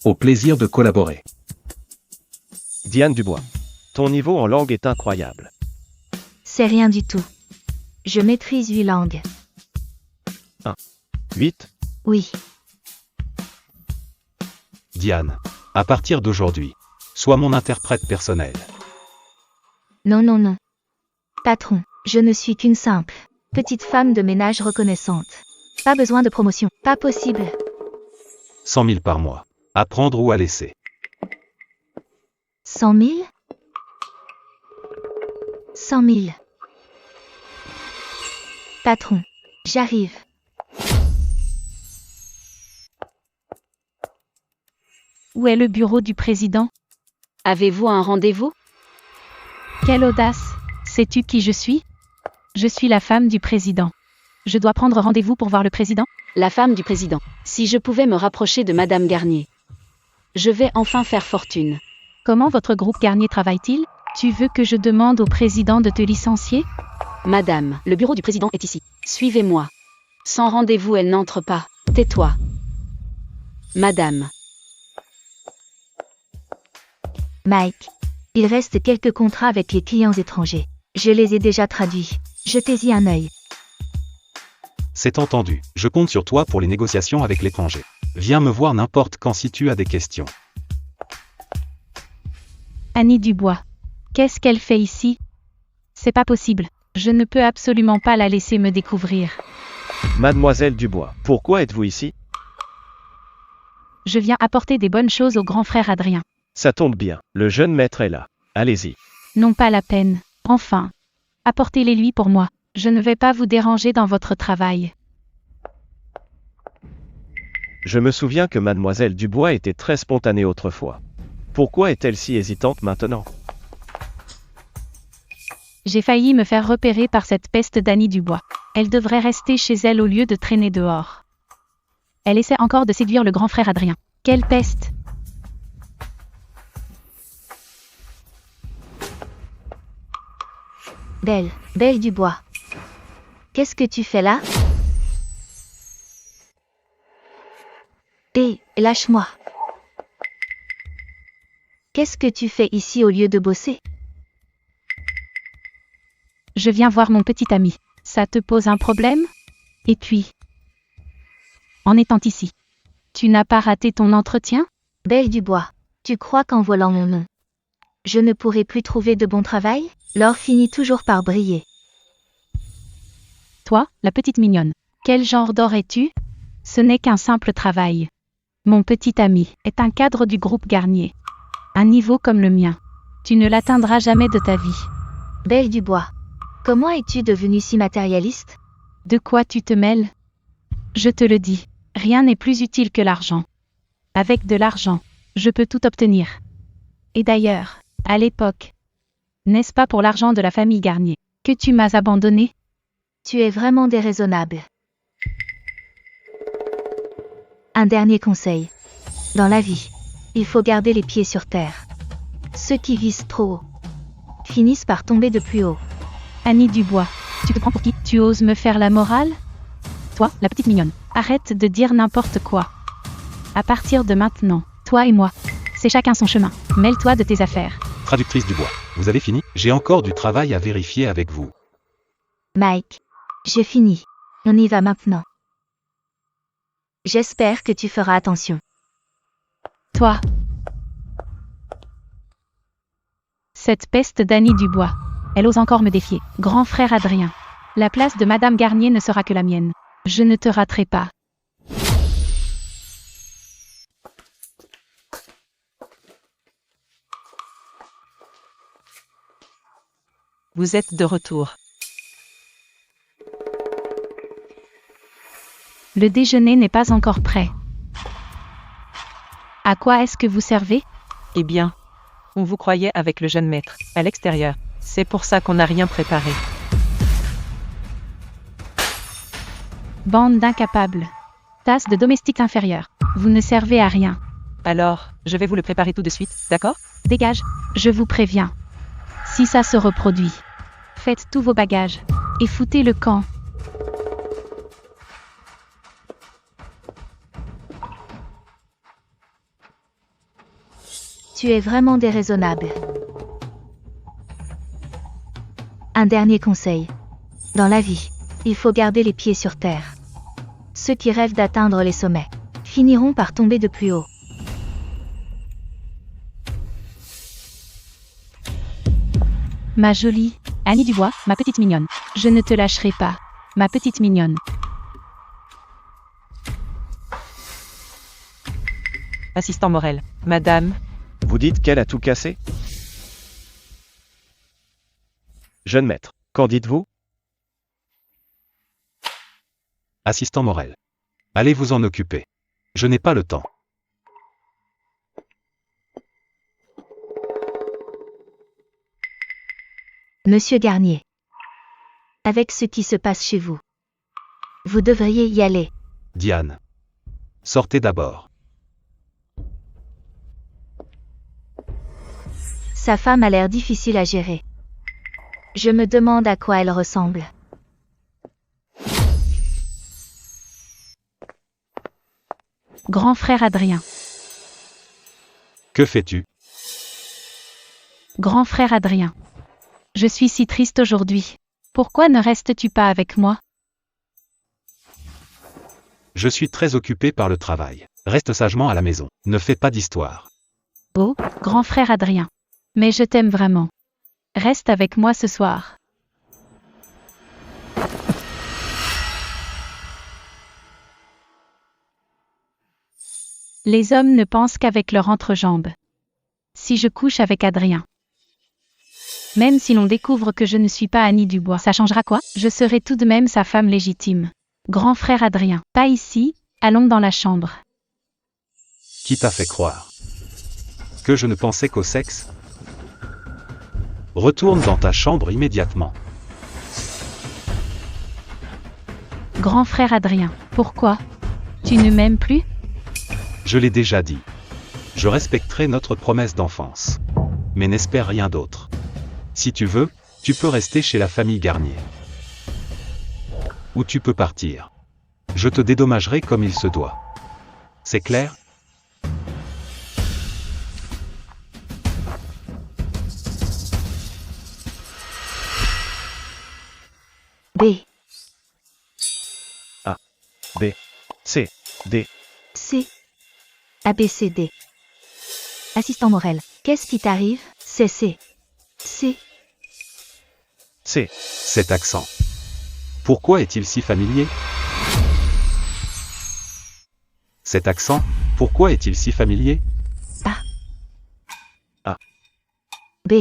Au plaisir de collaborer. Diane Dubois. Ton niveau en langue est incroyable. C'est rien du tout. Je maîtrise 8 langues. 8. Oui. Diane, à partir d'aujourd'hui, sois mon interprète personnel. Non, non, non. Patron, je ne suis qu'une simple petite femme de ménage reconnaissante. Pas besoin de promotion. Pas possible. 100 000 par mois. À prendre ou à laisser. 100 000 100 000. Patron, j'arrive. Où est le bureau du président? Avez-vous un rendez-vous? Quelle audace! Sais-tu qui je suis? Je suis la femme du président. Je dois prendre rendez-vous pour voir le président? La femme du président. Si je pouvais me rapprocher de Madame Garnier. Je vais enfin faire fortune. Comment votre groupe Garnier travaille-t-il? Tu veux que je demande au président de te licencier? Madame, le bureau du président est ici. Suivez-moi. Sans rendez-vous, elle n'entre pas. Tais-toi. Madame. Mike, il reste quelques contrats avec les clients étrangers. Je les ai déjà traduits. Jetez-y un œil. C'est entendu. Je compte sur toi pour les négociations avec l'étranger. Viens me voir n'importe quand si tu as des questions. Annie Dubois. Qu'est-ce qu'elle fait ici? C'est pas possible. Je ne peux absolument pas la laisser me découvrir. Mademoiselle Dubois, pourquoi êtes-vous ici? Je viens apporter des bonnes choses au grand frère Adrien. Ça tombe bien, le jeune maître est là. Allez-y. Non, pas la peine. Enfin. Apportez-les lui pour moi. Je ne vais pas vous déranger dans votre travail. Je me souviens que Mademoiselle Dubois était très spontanée autrefois. Pourquoi est-elle si hésitante maintenant? J'ai failli me faire repérer par cette peste d'Annie Dubois. Elle devrait rester chez elle au lieu de traîner dehors. Elle essaie encore de séduire le grand frère Adrien. Quelle peste! Belle Dubois. Qu'est-ce que tu fais là? Lâche-moi. Qu'est-ce que tu fais ici au lieu de bosser? Je viens voir mon petit ami. Ça te pose un problème? Et puis, en étant ici, tu n'as pas raté ton entretien? Belle Dubois, tu crois qu'en volant mon nom, je ne pourrai plus trouver de bon travail? L'or finit toujours par briller. Toi, la petite mignonne, quel genre d'or es-tu? Ce n'est qu'un simple travail. Mon petit ami est un cadre du groupe Garnier. Un niveau comme le mien. Tu ne l'atteindras jamais de ta vie. Belle Dubois, comment es-tu devenue si matérialiste? De quoi tu te mêles? Je te le dis, rien n'est plus utile que l'argent. Avec de l'argent, je peux tout obtenir. Et d'ailleurs, à l'époque, n'est-ce pas pour l'argent de la famille Garnier que tu m'as abandonné? Tu es vraiment déraisonnable. Un dernier conseil. Dans la vie, il faut garder les pieds sur terre. Ceux qui visent trop haut finissent par tomber de plus haut. Annie Dubois, tu te prends pour qui? Tu oses me faire la morale? Toi, la petite mignonne, arrête de dire n'importe quoi. À partir de maintenant, toi et moi, c'est chacun son chemin. Mêle-toi de tes affaires. Traductrice Dubois, vous avez fini? J'ai encore du travail à vérifier avec vous. Mike, j'ai fini. On y va maintenant. J'espère que tu feras attention. Toi. Cette peste d'Annie Dubois. Elle ose encore me défier. Grand frère Adrien. La place de Madame Garnier ne sera que la mienne. Je ne te raterai pas. Vous êtes de retour. Le déjeuner n'est pas encore prêt. À quoi est-ce que vous servez? Eh bien, on vous croyait avec le jeune maître, à l'extérieur. C'est pour ça qu'on n'a rien préparé. Bande d'incapables. Tasse de domestique inférieur. Vous ne servez à rien. Alors, je vais vous le préparer tout de suite, d'accord? Dégage, je vous préviens. Si ça se reproduit, faites tous vos bagages et foutez le camp. Tu es vraiment déraisonnable. Un dernier conseil. Dans la vie, il faut garder les pieds sur terre. Ceux qui rêvent d'atteindre les sommets finiront par tomber de plus haut. Ma jolie Annie Dubois, ma petite mignonne. Je ne te lâcherai pas, ma petite mignonne. Assistant Morel. Madame, Vous dites qu'elle a tout cassé? Jeune maître, qu'en dites-vous? Assistant Morel. Allez vous en occuper. Je n'ai pas le temps. Monsieur Garnier. Avec ce qui se passe chez vous, vous devriez y aller. Diane. Sortez d'abord. Sa femme a l'air difficile à gérer. Je me demande à quoi elle ressemble. Grand frère Adrien. Que fais-tu? Grand frère Adrien. Je suis si triste aujourd'hui. Pourquoi ne restes-tu pas avec moi? Je suis très occupé par le travail. Reste sagement à la maison. Ne fais pas d'histoire. Oh, grand frère Adrien. Mais je t'aime vraiment. Reste avec moi ce soir. Les hommes ne pensent qu'avec leur entrejambe. Si je couche avec Adrien, même si l'on découvre que je ne suis pas Annie Dubois, ça changera quoi? Je serai tout de même sa femme légitime. Grand frère Adrien, pas ici, allons dans la chambre. Qui t'a fait croire que je ne pensais qu'au sexe? Retourne dans ta chambre immédiatement. Grand frère Adrien, pourquoi? Tu ne m'aimes plus? Je l'ai déjà dit. Je respecterai notre promesse d'enfance. Mais n'espère rien d'autre. Si tu veux, tu peux rester chez la famille Garnier. Ou tu peux partir. Je te dédommagerai comme il se doit. C'est clair? B, B, C, D. C, A, B, C, D. Assistant Morel, qu'est-ce qui t'arrive? C'est C. C. C. Cet accent. Pourquoi est-il si familier? Cet accent, pourquoi est-il si familier? B.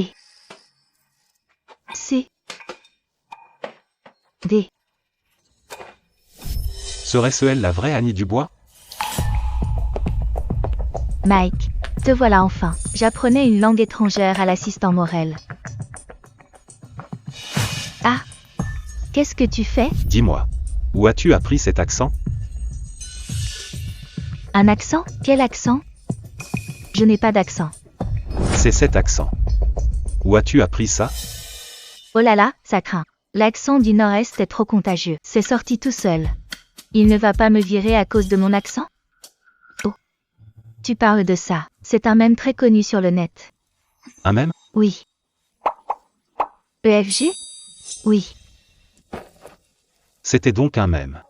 C. D. Serait-ce elle la vraie Annie Dubois? Mike, te voilà enfin. J'apprenais une langue étrangère à l'assistant Morel. A. Qu'est-ce que tu fais? Dis-moi. Où as-tu appris cet accent? Un accent? Quel accent? Je n'ai pas d'accent. C'est cet accent. Où as-tu appris ça? Oh là là, ça craint. L'accent du Nord-Est est trop contagieux. C'est sorti tout seul. Il ne va pas me virer à cause de mon accent? Oh. Tu parles de ça. C'est un mème très connu sur le net. Un mème? Oui. EFG? Oui. C'était donc un mème.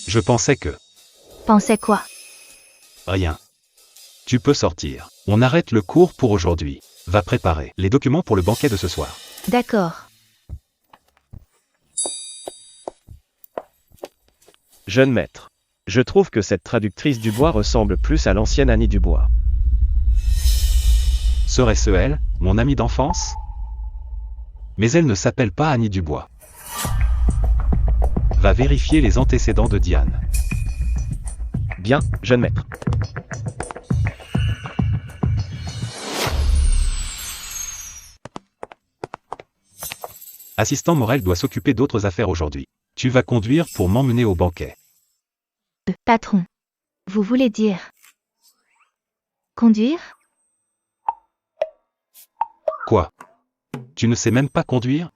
Je pensais que... Pensais quoi? Rien. Tu peux sortir. On arrête le cours pour aujourd'hui. Va préparer les documents pour le banquet de ce soir. D'accord. Jeune maître. Je trouve que cette traductrice Dubois ressemble plus à l'ancienne Annie Dubois. Serait-ce elle, mon amie d'enfance? Mais elle ne s'appelle pas Annie Dubois. Va vérifier les antécédents de Diane. Bien, jeune maître. Assistant Morel doit s'occuper d'autres affaires aujourd'hui. Tu vas conduire pour m'emmener au banquet. Patron. Vous voulez dire... Conduire? Quoi? Tu ne sais même pas conduire?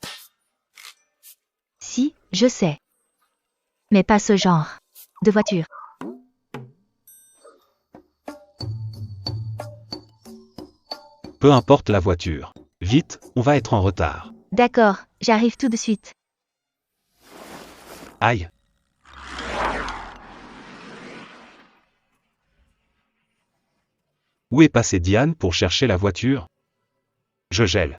Si, je sais. Mais pas ce genre de voiture. Peu importe la voiture. Vite, on va être en retard. D'accord, j'arrive tout de suite. Aïe. Où est passée Diane pour chercher la voiture? Je gèle.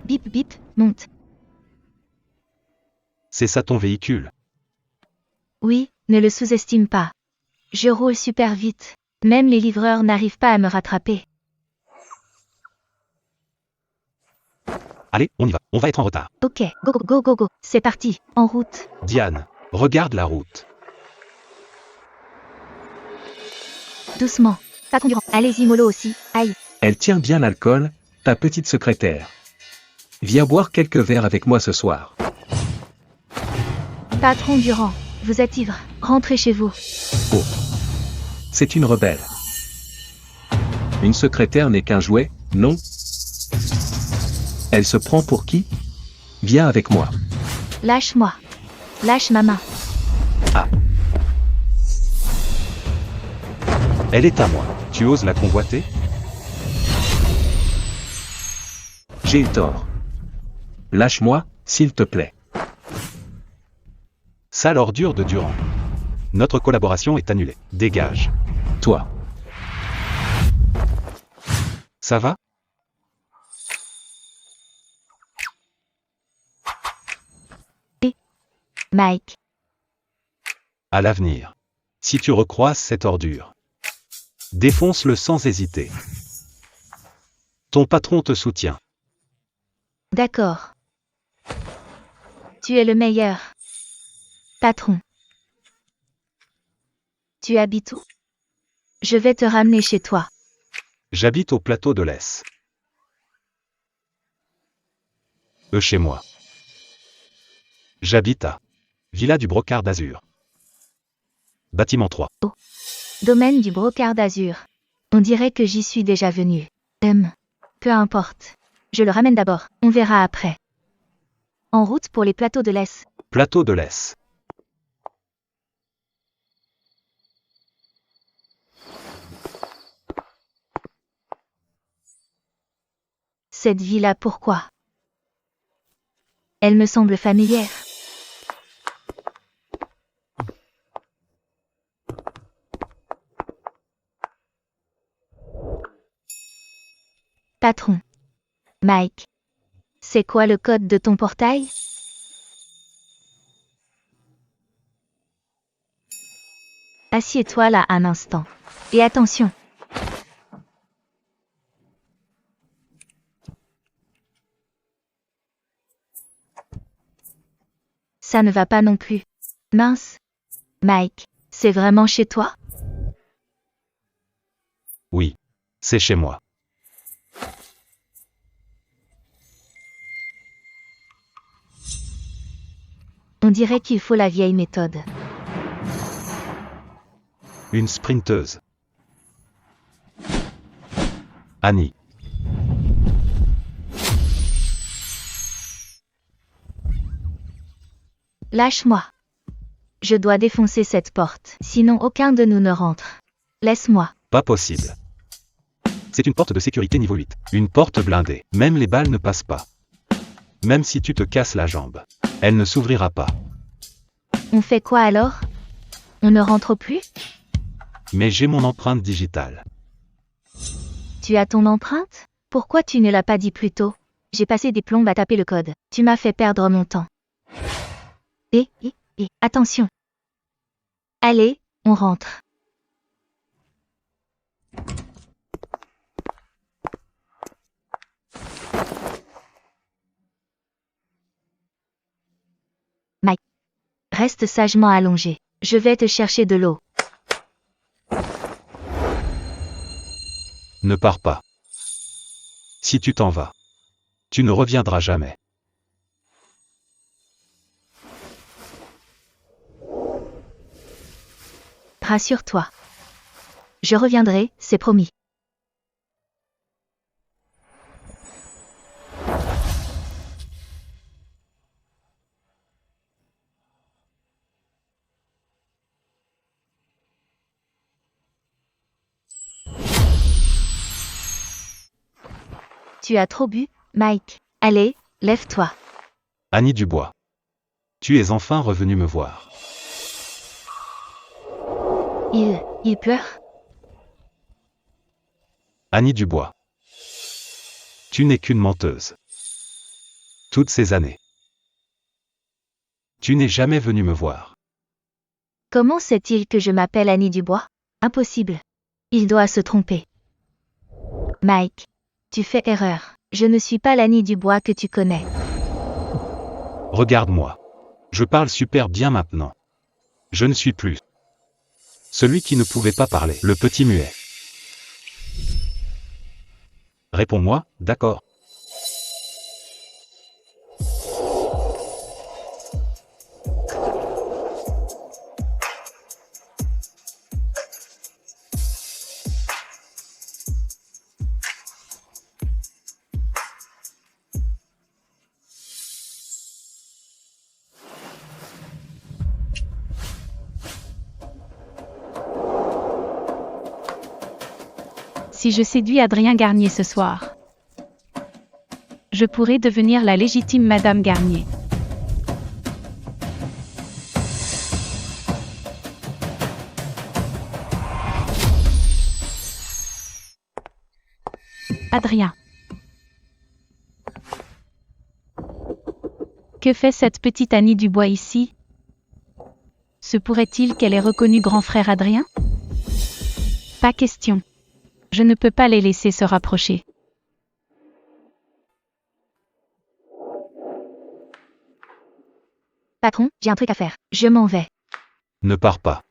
Bip bip, monte. C'est ça ton véhicule? Oui, ne le sous-estime pas. Je roule super vite. Même les livreurs n'arrivent pas à me rattraper. Allez, on y va. On va être en retard. Ok, go go go go go. C'est parti, en route. Diane, regarde la route. Doucement. Pas conduisant. Allez-y mollo aussi. Aïe. Elle tient bien l'alcool, ta petite secrétaire. Viens boire quelques verres avec moi ce soir. Patron Durand, vous êtes ivre. Rentrez chez vous. Oh. C'est une rebelle. Une secrétaire n'est qu'un jouet, non? Elle se prend pour qui? Viens avec moi. Lâche-moi. Lâche ma main. Ah. Elle est à moi. Tu oses la convoiter? J'ai eu tort. Lâche-moi, s'il te plaît. Sale ordure de Durand. Notre collaboration est annulée. Dégage. Toi. Ça va? Mike. À l'avenir. Si tu recroises cette ordure, défonce-le sans hésiter. Ton patron te soutient. D'accord. Tu es le meilleur. Patron. Tu habites où? Je vais te ramener chez toi. J'habite au plateau de l'Est. Chez moi. J'habite à Villa du Brocard d'Azur. Bâtiment 3. Domaine du Brocard d'Azur. On dirait que j'y suis déjà venu. Peu importe. Je le ramène d'abord. On verra après. En route pour les plateaux de l'Est. Plateau de l'Est. Cette villa, pourquoi? Elle me semble familière. Patron. Mike. C'est quoi le code de ton portail? Assieds-toi là un instant. Et attention. Ça ne va pas non plus. Mince. Mike, c'est vraiment chez toi? Oui. C'est chez moi. On dirait qu'il faut la vieille méthode. Une sprinteuse. Annie. Lâche-moi. Je dois défoncer cette porte, sinon aucun de nous ne rentre. Laisse-moi. Pas possible. C'est une porte de sécurité niveau 8. Une porte blindée. Même les balles ne passent pas. Même si tu te casses la jambe, elle ne s'ouvrira pas. On fait quoi alors? On ne rentre plus? Mais j'ai mon empreinte digitale. Tu as ton empreinte? Pourquoi tu ne l'as pas dit plus tôt? J'ai passé des plombes à taper le code. Tu m'as fait perdre mon temps. Attention. Allez, on rentre. Mike. Reste sagement allongé. Je vais te chercher de l'eau. Ne pars pas. Si tu t'en vas, tu ne reviendras jamais. Rassure-toi. Je reviendrai, c'est promis. Tu as trop bu, Mike. Allez, lève-toi. Annie Dubois. Tu es enfin revenue me voir. Il pleure? Annie Dubois. Tu n'es qu'une menteuse. Toutes ces années. Tu n'es jamais venue me voir. Comment sait-il que je m'appelle Annie Dubois? Impossible. Il doit se tromper. Mike, tu fais erreur. Je ne suis pas l'Annie Dubois que tu connais. Regarde-moi. Je parle super bien maintenant. Je ne suis plus celui qui ne pouvait pas parler, le petit muet. Réponds-moi, d'accord. Si je séduis Adrien Garnier ce soir, je pourrais devenir la légitime Madame Garnier. Adrien. Que fait cette petite Annie Dubois ici? Se pourrait-il qu'elle ait reconnu grand frère Adrien? Pas question. Je ne peux pas les laisser se rapprocher. Patron, j'ai un truc à faire. Je m'en vais. Ne pars pas.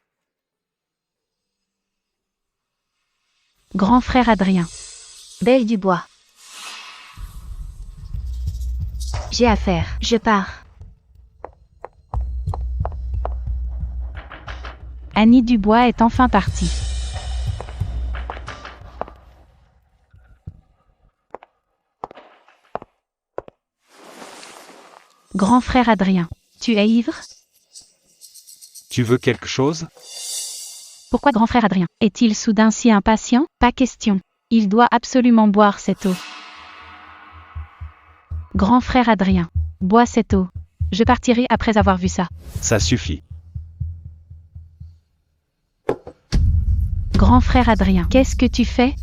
Grand frère Adrien. Belle Dubois. J'ai affaire. Je pars. Annie Dubois est enfin partie. Grand frère Adrien, tu es ivre? Tu veux quelque chose? Pourquoi grand frère Adrien est-il soudain si impatient? Pas question. Il doit absolument boire cette eau. Grand frère Adrien, bois cette eau. Je partirai après avoir vu ça. Ça suffit. Grand frère Adrien, qu'est-ce que tu fais?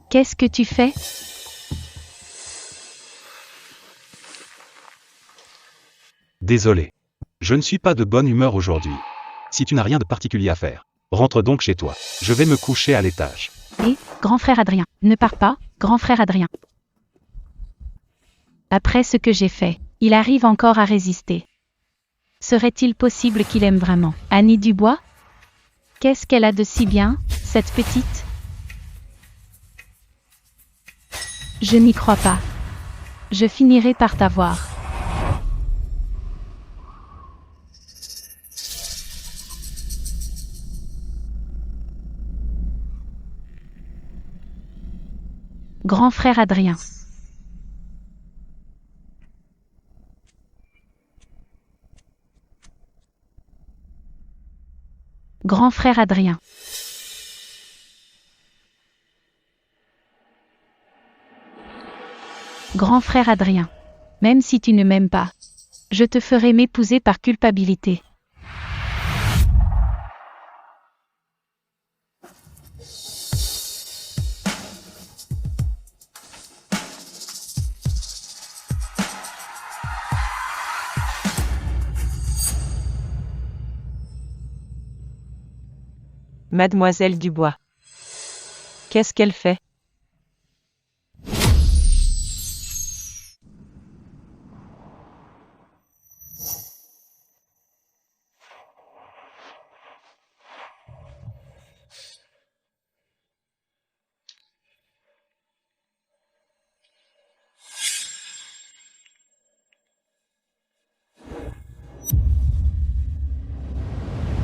Qu'est-ce que tu fais? Désolé. Je ne suis pas de bonne humeur aujourd'hui. Si tu n'as rien de particulier à faire, rentre donc chez toi. Je vais me coucher à l'étage. Grand frère Adrien, ne pars pas, grand frère Adrien. Après ce que j'ai fait, il arrive encore à résister. Serait-il possible qu'il aime vraiment Annie Dubois? Qu'est-ce qu'elle a de si bien, cette petite? Je n'y crois pas. Je finirai par t'avoir. Grand frère Adrien. Grand frère Adrien. Grand frère Adrien. Même si tu ne m'aimes pas, je te ferai m'épouser par culpabilité. Mademoiselle Dubois. Qu'est-ce qu'elle fait?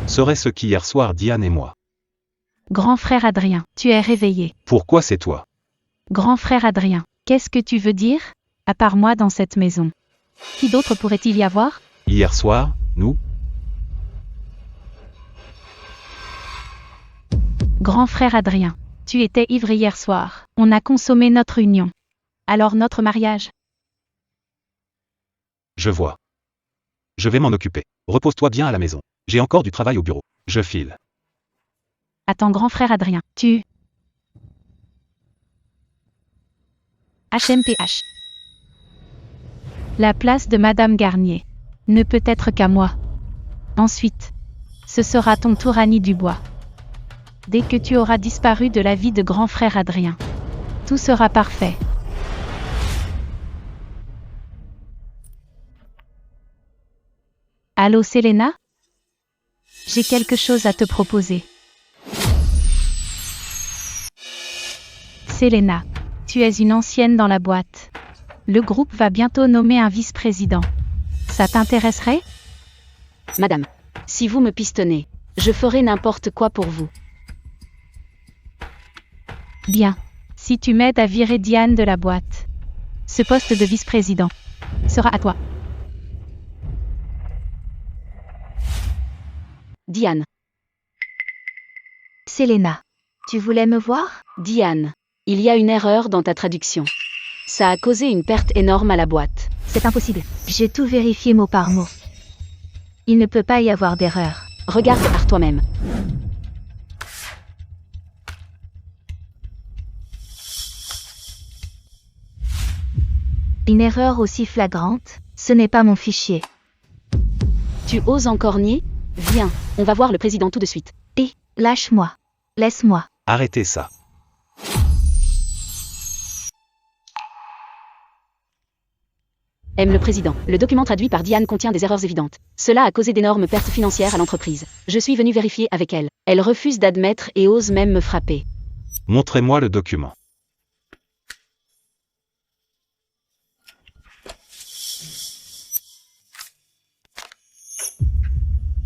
Serait-ce qu'hier soir Diane et moi. Grand frère Adrien, tu es réveillé. Pourquoi c'est toi? Grand frère Adrien, qu'est-ce que tu veux dire? À part moi dans cette maison. Qui d'autre pourrait-il y avoir? Hier soir, nous? Grand frère Adrien, tu étais ivre hier soir. On a consommé notre union. Alors notre mariage? Je vois. Je vais m'en occuper. Repose-toi bien à la maison. J'ai encore du travail au bureau. Je file. Attends, grand frère Adrien, tu... HMPH. La place de Madame Garnier ne peut être qu'à moi. Ensuite, ce sera ton tour, Annie Dubois. Dès que tu auras disparu de la vie de grand frère Adrien, tout sera parfait. Allô, Selena? J'ai quelque chose à te proposer. Selena, tu es une ancienne dans la boîte. Le groupe va bientôt nommer un vice-président. Ça t'intéresserait? Madame, si vous me pistonnez, je ferai n'importe quoi pour vous. Bien. Si tu m'aides à virer Diane de la boîte, ce poste de vice-président sera à toi. Diane. Selena, tu voulais me voir? Diane, il y a une erreur dans ta traduction. Ça a causé une perte énorme à la boîte. C'est impossible. J'ai tout vérifié mot par mot. Il ne peut pas y avoir d'erreur. Regarde par toi-même. Une erreur aussi flagrante, ce n'est pas mon fichier. Tu oses encore nier? Viens, on va voir le président tout de suite. Hé, lâche-moi. Laisse-moi. Arrêtez ça. Aime le président. Le document traduit par Diane contient des erreurs évidentes. Cela a causé d'énormes pertes financières à l'entreprise. Je suis venu vérifier avec elle. Elle refuse d'admettre et ose même me frapper. Montrez-moi le document.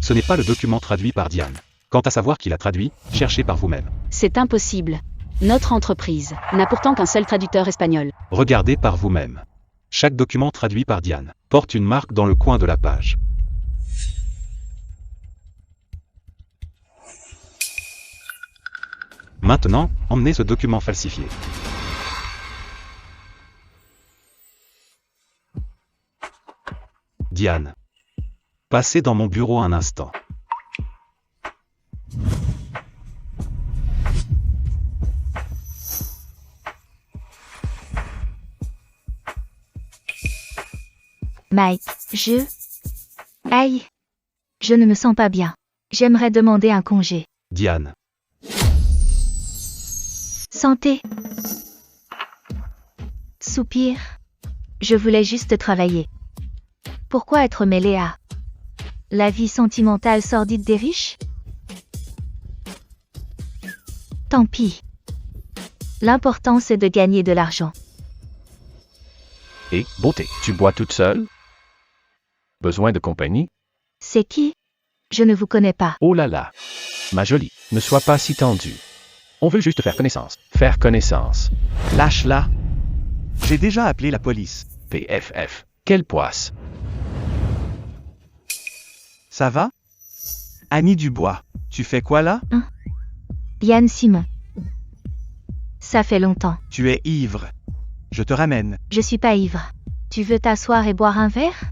Ce n'est pas le document traduit par Diane. Quant à savoir qui l'a traduit, cherchez par vous-même. C'est impossible. Notre entreprise n'a pourtant qu'un seul traducteur espagnol. Regardez par vous-même. Chaque document traduit par Diane porte une marque dans le coin de la page. Maintenant, emmenez ce document falsifié. Diane. Passez dans mon bureau un instant. Mike, Aïe. Je ne me sens pas bien. J'aimerais demander un congé. Diane. Santé. Soupir. Je voulais juste travailler. Pourquoi être mêlé à la vie sentimentale sordide des riches? Tant pis. L'important c'est de gagner de l'argent. Et, beauté, tu bois toute seule? Besoin de compagnie? C'est qui? Je ne vous connais pas. Oh là là. Ma jolie, ne sois pas si tendue. On veut juste faire connaissance. Faire connaissance. Lâche-la. J'ai déjà appelé la police. PFF. Quelle poisse. Ça va? Annie Dubois, tu fais quoi là? Yann Simon. Ça fait longtemps. Tu es ivre. Je te ramène. Je suis pas ivre. Tu veux t'asseoir et boire un verre?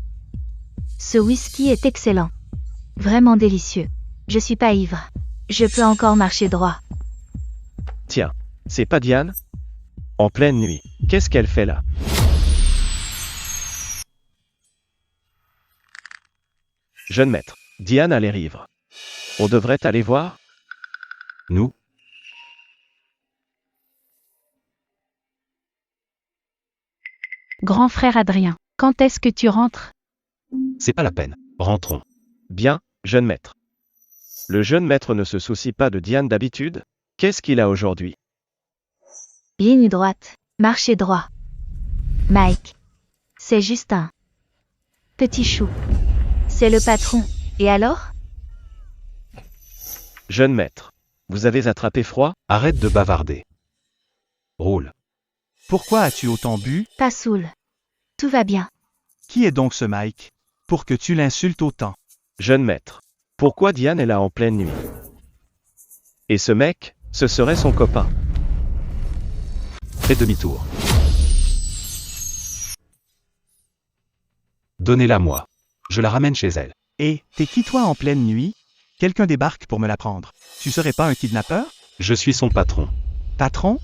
Ce whisky est excellent. Vraiment délicieux. Je suis pas ivre. Je peux encore marcher droit. Tiens, c'est pas Diane? En pleine nuit. Qu'est-ce qu'elle fait là? Jeune maître, Diane a l'air ivre. On devrait aller voir? Nous? Grand frère Adrien, quand est-ce que tu rentres? C'est pas la peine. Rentrons. Bien, jeune maître. Le jeune maître ne se soucie pas de Diane d'habitude? Qu'est-ce qu'il a aujourd'hui? Ligne droite. Marchez droit. Mike. C'est Justin. Petit chou. C'est le patron. Et alors? Jeune maître. Vous avez attrapé froid? Arrête de bavarder. Roule. Pourquoi as-tu autant bu? Pas saoul. Tout va bien. Qui est donc ce Mike? Pour que tu l'insultes autant. Jeune maître. Pourquoi Diane est là en pleine nuit? Et ce mec, ce serait son copain. Fais demi-tour. Donnez-la moi. Je la ramène chez elle. Et, t'es qui toi en pleine nuit? Quelqu'un débarque pour me la prendre. Tu serais pas un kidnappeur? Je suis son patron. Patron?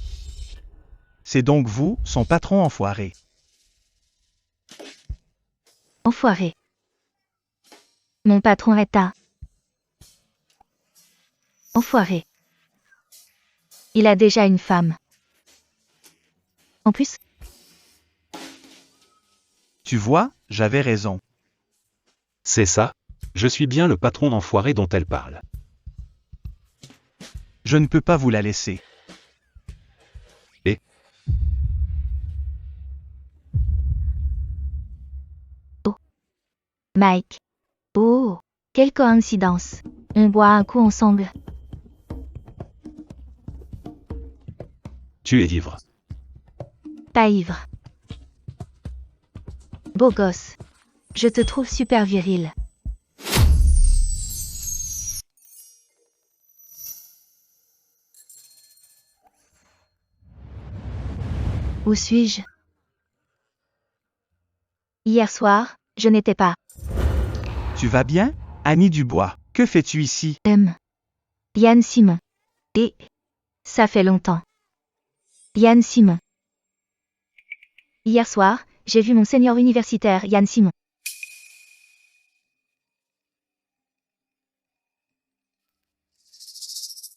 C'est donc vous, son patron enfoiré. Enfoiré. Mon patron est un enfoiré. Il a déjà une femme. En plus, Tu vois, j'avais raison. C'est ça? Je suis bien le patron d'enfoiré dont elle parle. Je ne peux pas vous la laisser. Et? Mike. Oh, quelle coïncidence. On boit un coup ensemble. Tu es ivre. Pas ivre. Beau gosse. Je te trouve super viril. Où suis-je? Hier soir, je n'étais pas. Tu vas bien? Annie Dubois, que fais-tu ici? Yann Simon. Et ça fait longtemps. Yann Simon. Hier soir, j'ai vu mon senior universitaire Yann Simon.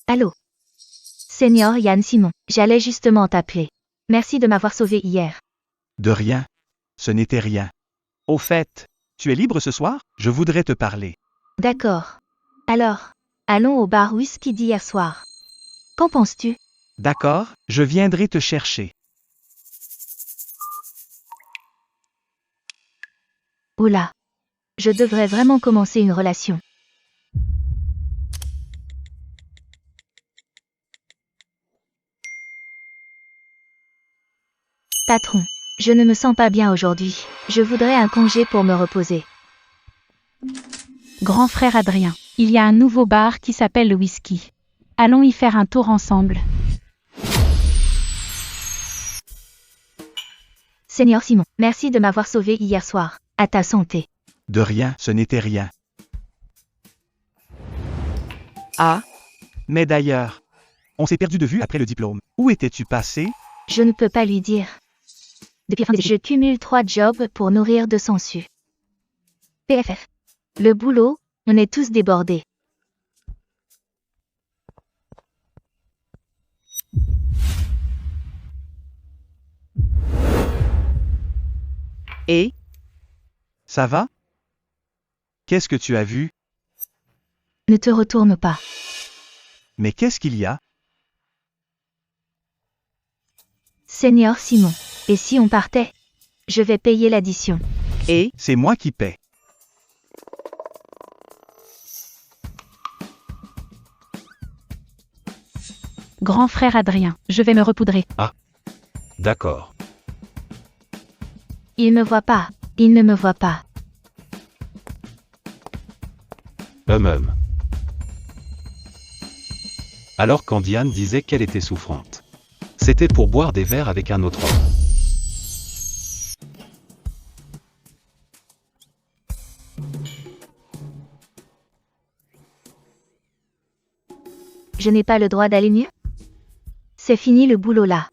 Allô? Senior Yann Simon, j'allais justement t'appeler. Merci de m'avoir sauvé hier. De rien. Ce n'était rien. Au fait, tu es libre ce soir? Je voudrais te parler. D'accord. Alors, allons au bar whisky d'hier soir. Qu'en penses-tu? D'accord, je viendrai te chercher. Oula. Je devrais vraiment commencer une relation. Patron, je ne me sens pas bien aujourd'hui. Je voudrais un congé pour me reposer. Grand frère Adrien, il y a un nouveau bar qui s'appelle le Whisky. Allons y faire un tour ensemble. Seigneur Simon, merci de m'avoir sauvé hier soir. À ta santé. De rien, ce n'était rien. Ah. Mais d'ailleurs, on s'est perdu de vue après le diplôme. Où étais-tu passé? Je ne peux pas lui dire. Depuis fin des études, je cumule 3 jobs pour nourrir 200 su. PFF. Le boulot, on est tous débordés. Et? Ça va? Qu'est-ce que tu as vu? Ne te retourne pas. Mais qu'est-ce qu'il y a? Seigneur Simon. Et si on partait? Je vais payer l'addition. Et c'est moi qui paie. Grand frère Adrien, je vais me repoudrer. D'accord. Il me voit pas. Il ne me voit pas. Alors quand Diane disait qu'elle était souffrante, c'était pour boire des verres avec un autre homme. Je n'ai pas le droit d'aller mieux? C'est fini le boulot là.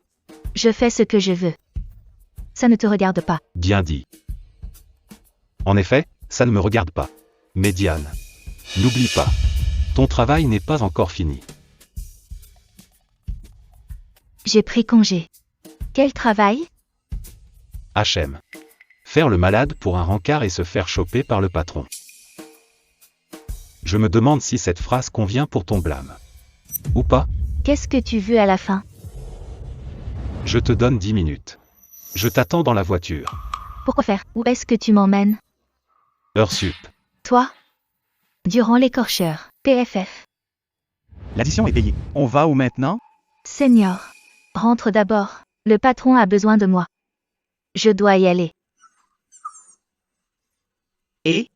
Je fais ce que je veux. Ça ne te regarde pas. Bien dit. En effet, ça ne me regarde pas. Mais Diane, n'oublie pas, ton travail n'est pas encore fini. J'ai pris congé. Quel travail? HM. Faire le malade pour un rencard et se faire choper par le patron. Je me demande si cette phrase convient pour ton blâme. Ou pas? Qu'est-ce que tu veux à la fin? Je te donne 10 minutes. Je t'attends dans la voiture. Pourquoi faire? Où est-ce que tu m'emmènes? Heure sup. Toi? Durant l'écorcheur. PFF. L'addition est payée. On va où maintenant? Seigneur. Rentre d'abord. Le patron a besoin de moi. Je dois y aller. Et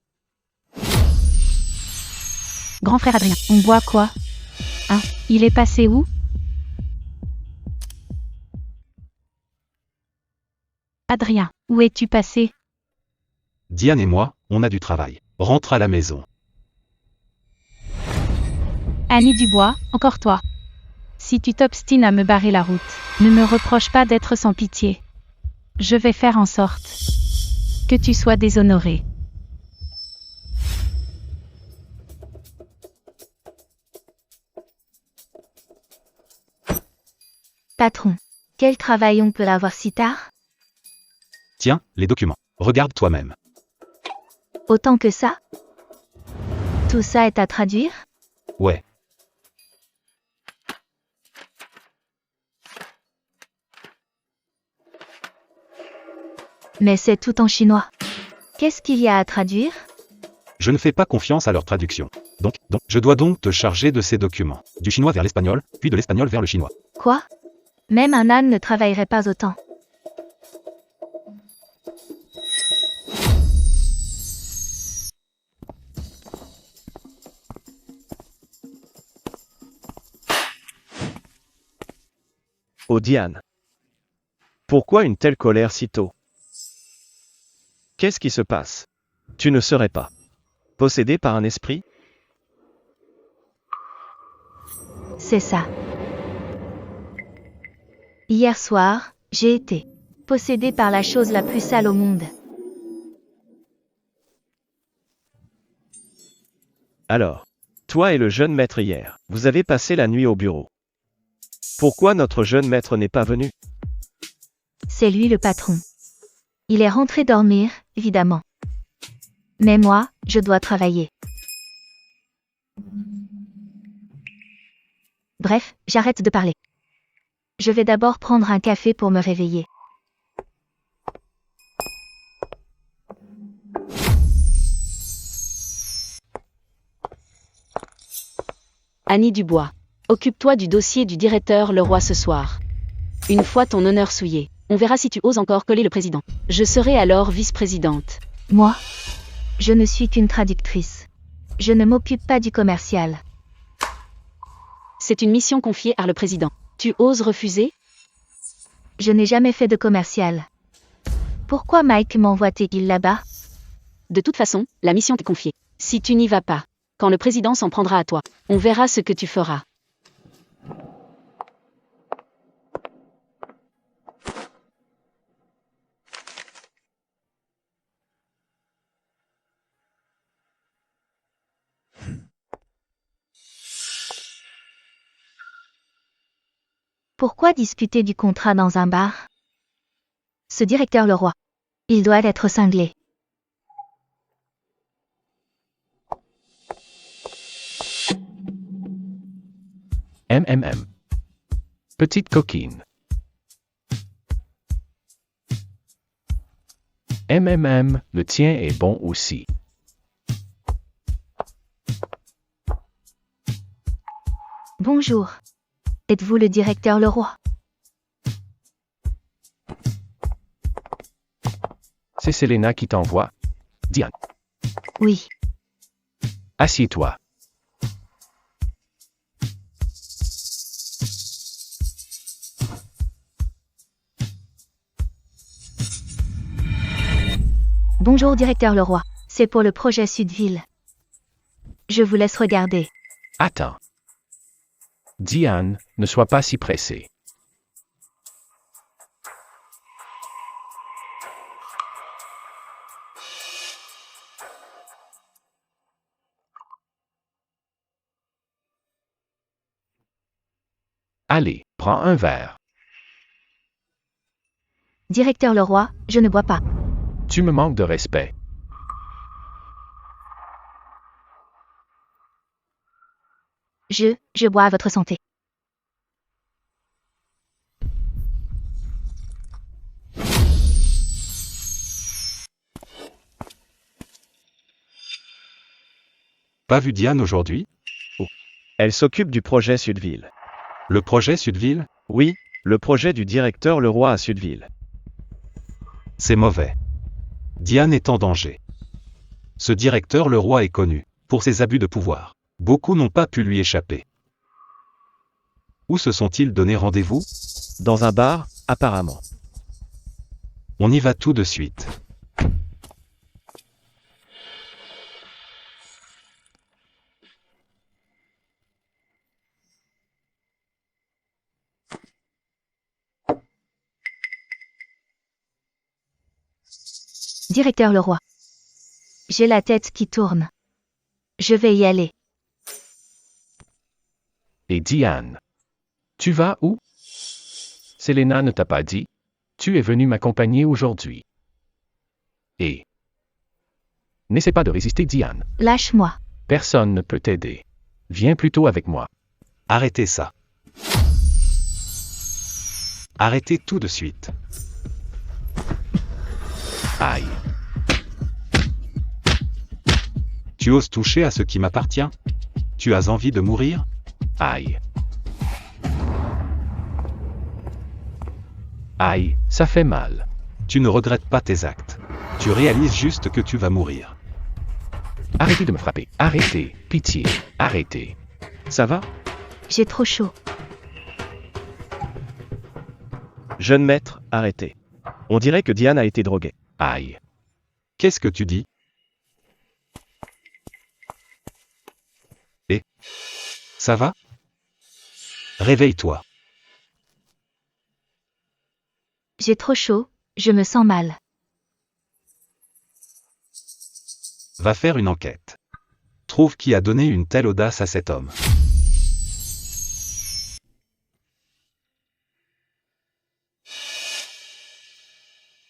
Grand frère Adrien, on boit quoi? Hein? Il est passé où? Adrien, où es-tu passé? Diane et moi, on a du travail. Rentre à la maison. Annie Dubois, encore toi. Si tu t'obstines à me barrer la route, ne me reproche pas d'être sans pitié. Je vais faire en sorte que tu sois déshonoré. Patron. Quel travail on peut avoir si tard? Tiens, les documents. Regarde toi-même. Autant que ça? Tout ça est à traduire? Ouais. Mais c'est tout en chinois. Qu'est-ce qu'il y a à traduire? Je ne fais pas confiance à leur traduction. Donc, je dois donc te charger de ces documents. Du chinois vers l'espagnol, puis de l'espagnol vers le chinois. Quoi? Même un âne ne travaillerait pas autant. Oh Diane. Pourquoi une telle colère si tôt? Qu'est-ce qui se passe? Tu ne serais pas possédé par un esprit? C'est ça. Hier soir, j'ai été possédé par la chose la plus sale au monde. Alors, toi et le jeune maître hier, vous avez passé la nuit au bureau. Pourquoi notre jeune maître n'est pas venu? C'est lui le patron. Il est rentré dormir, évidemment. Mais moi, je dois travailler. Bref, j'arrête de parler. Je vais d'abord prendre un café pour me réveiller. Annie Dubois. Occupe-toi du dossier du directeur Leroy ce soir. Une fois ton honneur souillé, on verra si tu oses encore coller le président. Je serai alors vice-présidente. Moi? Je ne suis qu'une traductrice. Je ne m'occupe pas du commercial. C'est une mission confiée par le président. Tu oses refuser? Je n'ai jamais fait de commercial. Pourquoi Mike m'envoie-t-il là-bas? De toute façon, la mission t'est confiée. Si tu n'y vas pas, quand le président s'en prendra à toi, on verra ce que tu feras. Pourquoi discuter du contrat dans un bar? Ce directeur Leroy. Il doit être cinglé. MMM. Petite coquine. le tien est bon aussi. Bonjour. Êtes-vous le directeur Leroy? C'est Selena qui t'envoie. Diane, Oui. assieds-toi. Bonjour directeur Leroy. C'est pour le projet Sudville. Je vous laisse regarder. Attends. Diane, ne sois pas si pressée. Allez, prends un verre. Directeur Leroy, je ne bois pas. Tu me manques de respect. Je bois à votre santé. Pas vu Diane aujourd'hui? Elle s'occupe du projet Sudville. Le projet Sudville? Oui, le projet du directeur Leroy à Sudville. C'est mauvais. Diane est en danger. Ce directeur Leroy est connu pour ses abus de pouvoir. Beaucoup n'ont pas pu lui échapper. Où se sont-ils donné rendez-vous? Dans un bar, apparemment. On y va tout de suite. Directeur Leroy. J'ai la tête qui tourne. Je vais y aller. Et Diane. Tu vas où? Selena ne t'a pas dit? Tu es venu m'accompagner aujourd'hui. Et n'essaie pas de résister, Diane. Lâche-moi. Personne ne peut t'aider. Viens plutôt avec moi. Arrêtez ça. Arrêtez tout de suite. Aïe. Tu oses toucher à ce qui m'appartient? Tu as envie de mourir? Aïe. Aïe, ça fait mal. Tu ne regrettes pas tes actes. Tu réalises juste que tu vas mourir. Arrêtez de me frapper. Arrêtez. Pitié. Arrêtez. Ça va? J'ai trop chaud. Jeune maître, arrêtez. On dirait que Diane a été droguée. Aïe. Qu'est-ce que tu dis? Et? Ça va? Réveille-toi. J'ai trop chaud, je me sens mal. Va faire une enquête. Trouve qui a donné une telle audace à cet homme.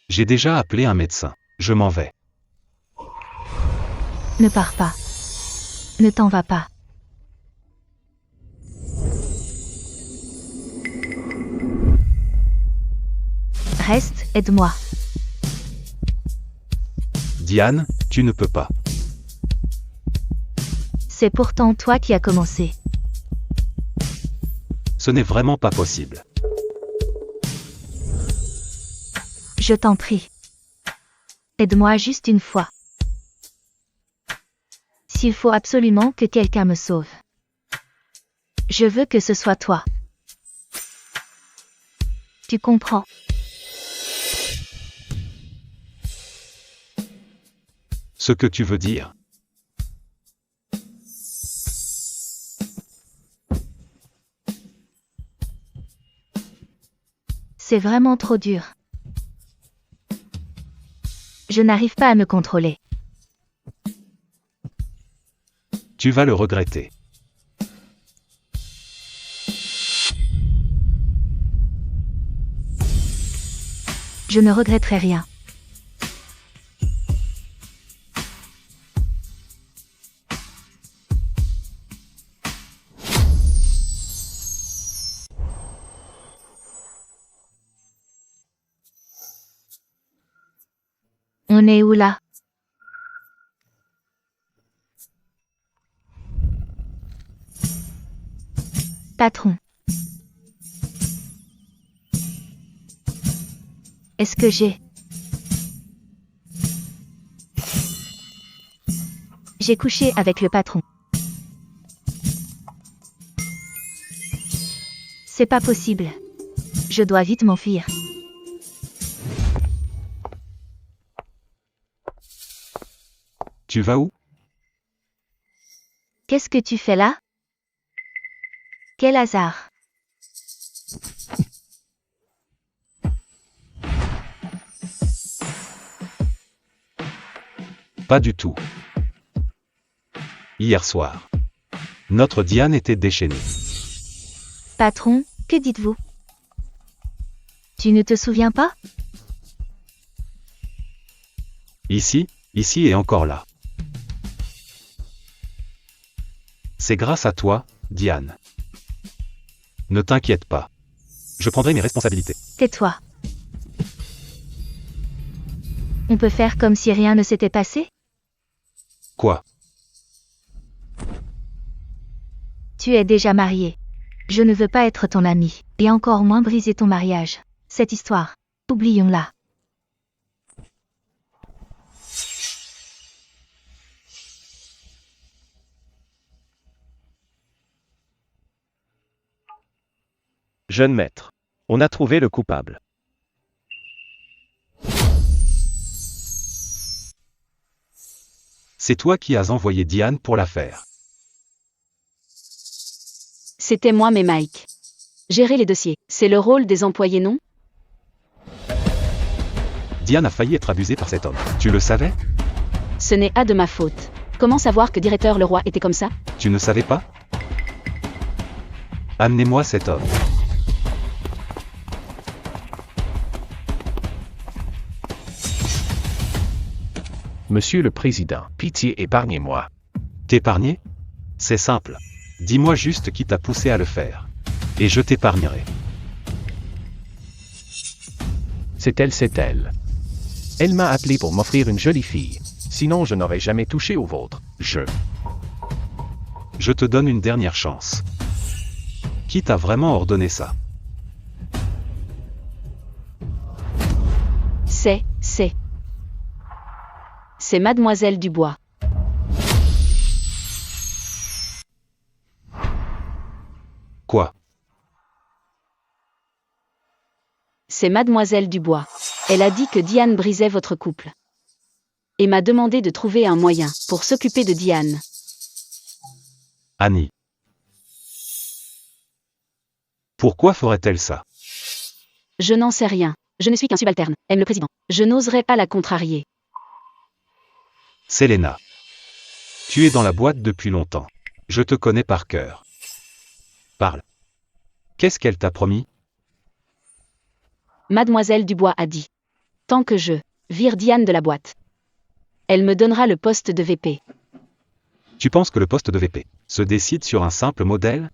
J'ai déjà appelé un médecin. Je m'en vais. Ne pars pas. Ne t'en vas pas. Reste, aide-moi. Diane, tu ne peux pas. C'est pourtant toi qui as commencé. Ce n'est vraiment pas possible. Je t'en prie. Aide-moi juste une fois. S'il faut absolument que quelqu'un me sauve. Je veux que ce soit toi. Tu comprends? Ce que tu veux dire. C'est vraiment trop dur. Je n'arrive pas à me contrôler. Tu vas le regretter. Je ne regretterai rien. On est où là? Patron. Est-ce que j'ai couché avec le patron. C'est pas possible. Je dois vite m'enfuir. Tu vas où? Qu'est-ce que tu fais là? Quel hasard. Pas du tout. Hier soir. Notre Diane était déchaînée. Patron, que dites-vous? Tu ne te souviens pas? Ici et encore là. C'est grâce à toi, Diane. Ne t'inquiète pas. Je prendrai mes responsabilités. Tais-toi. On peut faire comme si rien ne s'était passé? Quoi? Tu es déjà marié. Je ne veux pas être ton ami, et encore moins briser ton mariage. Cette histoire, oublions-la. Jeune maître. On a trouvé le coupable. C'est toi qui as envoyé Diane pour l'affaire. C'était moi mais Mike. Gérer les dossiers, c'est le rôle des employés, non? Diane a failli être abusée par cet homme. Tu le savais? Ce n'est pas de ma faute. Comment savoir que directeur Leroy était comme ça? Tu ne savais pas? Amenez-moi cet homme. Monsieur le Président, pitié, épargnez-moi. T'épargner? C'est simple. Dis-moi juste qui t'a poussé à le faire. Et je t'épargnerai. C'est elle. Elle m'a appelé pour m'offrir une jolie fille. Sinon, je n'aurais jamais touché au vôtre. Je te donne une dernière chance. Qui t'a vraiment ordonné ça? C'est Mademoiselle Dubois. Quoi? C'est Mademoiselle Dubois. Elle a dit que Diane brisait votre couple. Et m'a demandé de trouver un moyen pour s'occuper de Diane. Annie. Pourquoi ferait-elle ça? Je n'en sais rien. Je ne suis qu'un subalterne. Aime le président. Je n'oserais pas la contrarier. Selena. Tu es dans la boîte depuis longtemps. Je te connais par cœur. Parle. Qu'est-ce qu'elle t'a promis? Mademoiselle Dubois a dit. Tant que je vire Diane de la boîte, elle me donnera le poste de VP. Tu penses que le poste de VP se décide sur un simple modèle?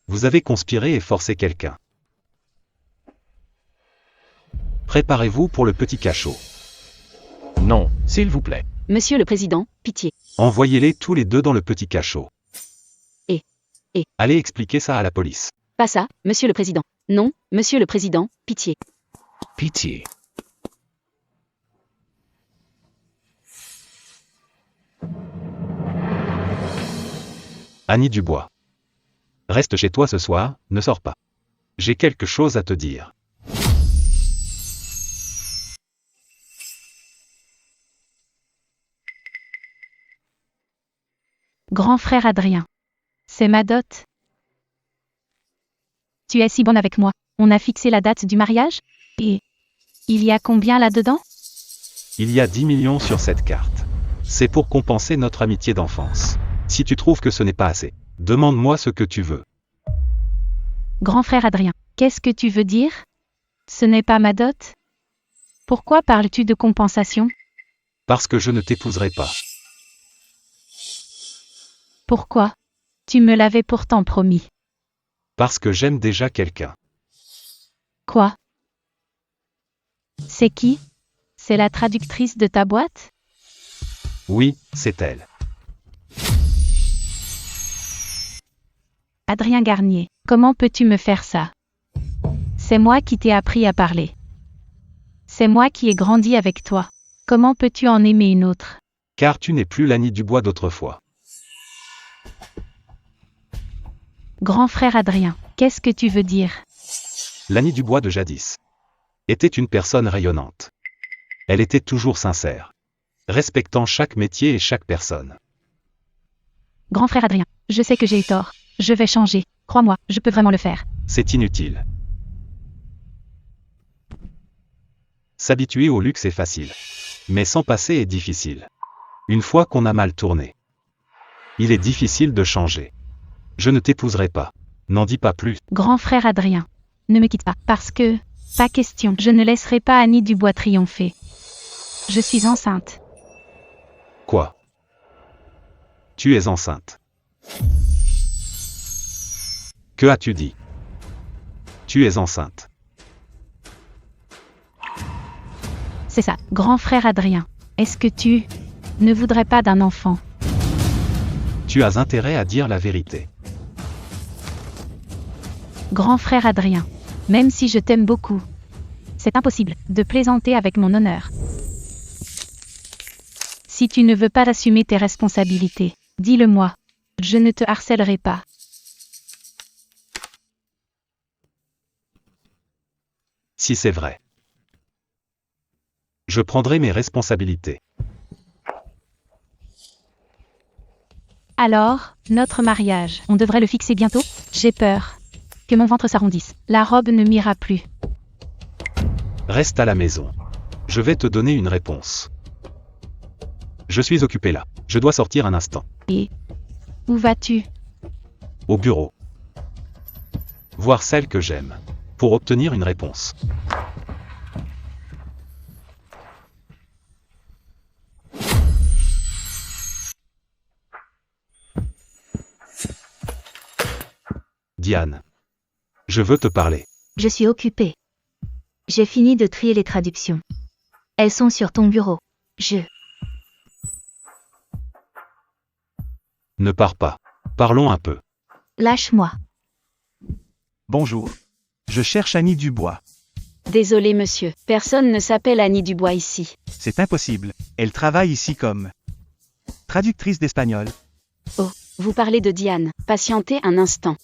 Vous avez conspiré et forcé quelqu'un. Préparez-vous pour le petit cachot. Non, s'il vous plaît. Monsieur le Président, pitié. Envoyez-les tous les deux dans le petit cachot. Et allez expliquer ça à la police. Pas ça, Monsieur le Président. Non, Monsieur le Président, pitié. Pitié. Annie Dubois. Reste chez toi ce soir, ne sors pas. J'ai quelque chose à te dire. Grand frère Adrien. C'est ma dot. Tu es si bonne avec moi. On a fixé la date du mariage? Et il y a combien là-dedans? Il y a 10 millions sur cette carte. C'est pour compenser notre amitié d'enfance. Si tu trouves que ce n'est pas assez, demande-moi ce que tu veux. Grand frère Adrien, qu'est-ce que tu veux dire? Ce n'est pas ma dot? Pourquoi parles-tu de compensation? Parce que je ne t'épouserai pas. Pourquoi? Tu me l'avais pourtant promis. Parce que j'aime déjà quelqu'un. Quoi? C'est qui? C'est la traductrice de ta boîte? Oui, c'est elle. Adrien Garnier, comment peux-tu me faire ça? C'est moi qui t'ai appris à parler. C'est moi qui ai grandi avec toi. Comment peux-tu en aimer une autre? Car tu n'es plus l'Annie Dubois d'autrefois. Grand frère Adrien, qu'est-ce que tu veux dire? L'Annie Dubois de jadis était une personne rayonnante. Elle était toujours sincère, respectant chaque métier et chaque personne. Grand frère Adrien, je sais que j'ai eu tort. Je vais changer. Crois-moi, je peux vraiment le faire. C'est inutile. S'habituer au luxe est facile. Mais s'en passer est difficile. Une fois qu'on a mal tourné, il est difficile de changer. Je ne t'épouserai pas. N'en dis pas plus. Grand frère Adrien, ne me quitte pas, parce que, pas question, je ne laisserai pas Annie Dubois triompher. Je suis enceinte. Quoi? Tu es enceinte. Que as-tu dit? Tu es enceinte. C'est ça, grand frère Adrien. Est-ce que tu ne voudrais pas d'un enfant? Tu as intérêt à dire la vérité. Grand frère Adrien, même si je t'aime beaucoup, c'est impossible de plaisanter avec mon honneur. Si tu ne veux pas assumer tes responsabilités, dis-le-moi. Je ne te harcèlerai pas. Si c'est vrai, je prendrai mes responsabilités. Alors, notre mariage, on devrait le fixer bientôt? J'ai peur que mon ventre s'arrondisse. La robe ne m'ira plus. Reste à la maison. Je vais te donner une réponse. Je suis occupé là. Je dois sortir un instant. Et où vas-tu? Au bureau. Voir celle que j'aime. Pour obtenir une réponse. Diane. Je veux te parler. Je suis occupée. J'ai fini de trier les traductions. Elles sont sur ton bureau. Ne pars pas. Parlons un peu. Lâche-moi. Bonjour. Je cherche Annie Dubois. Désolé monsieur, personne ne s'appelle Annie Dubois ici. C'est impossible. Elle travaille ici comme traductrice d'espagnol. Oh, vous parlez de Diane. Patientez un instant.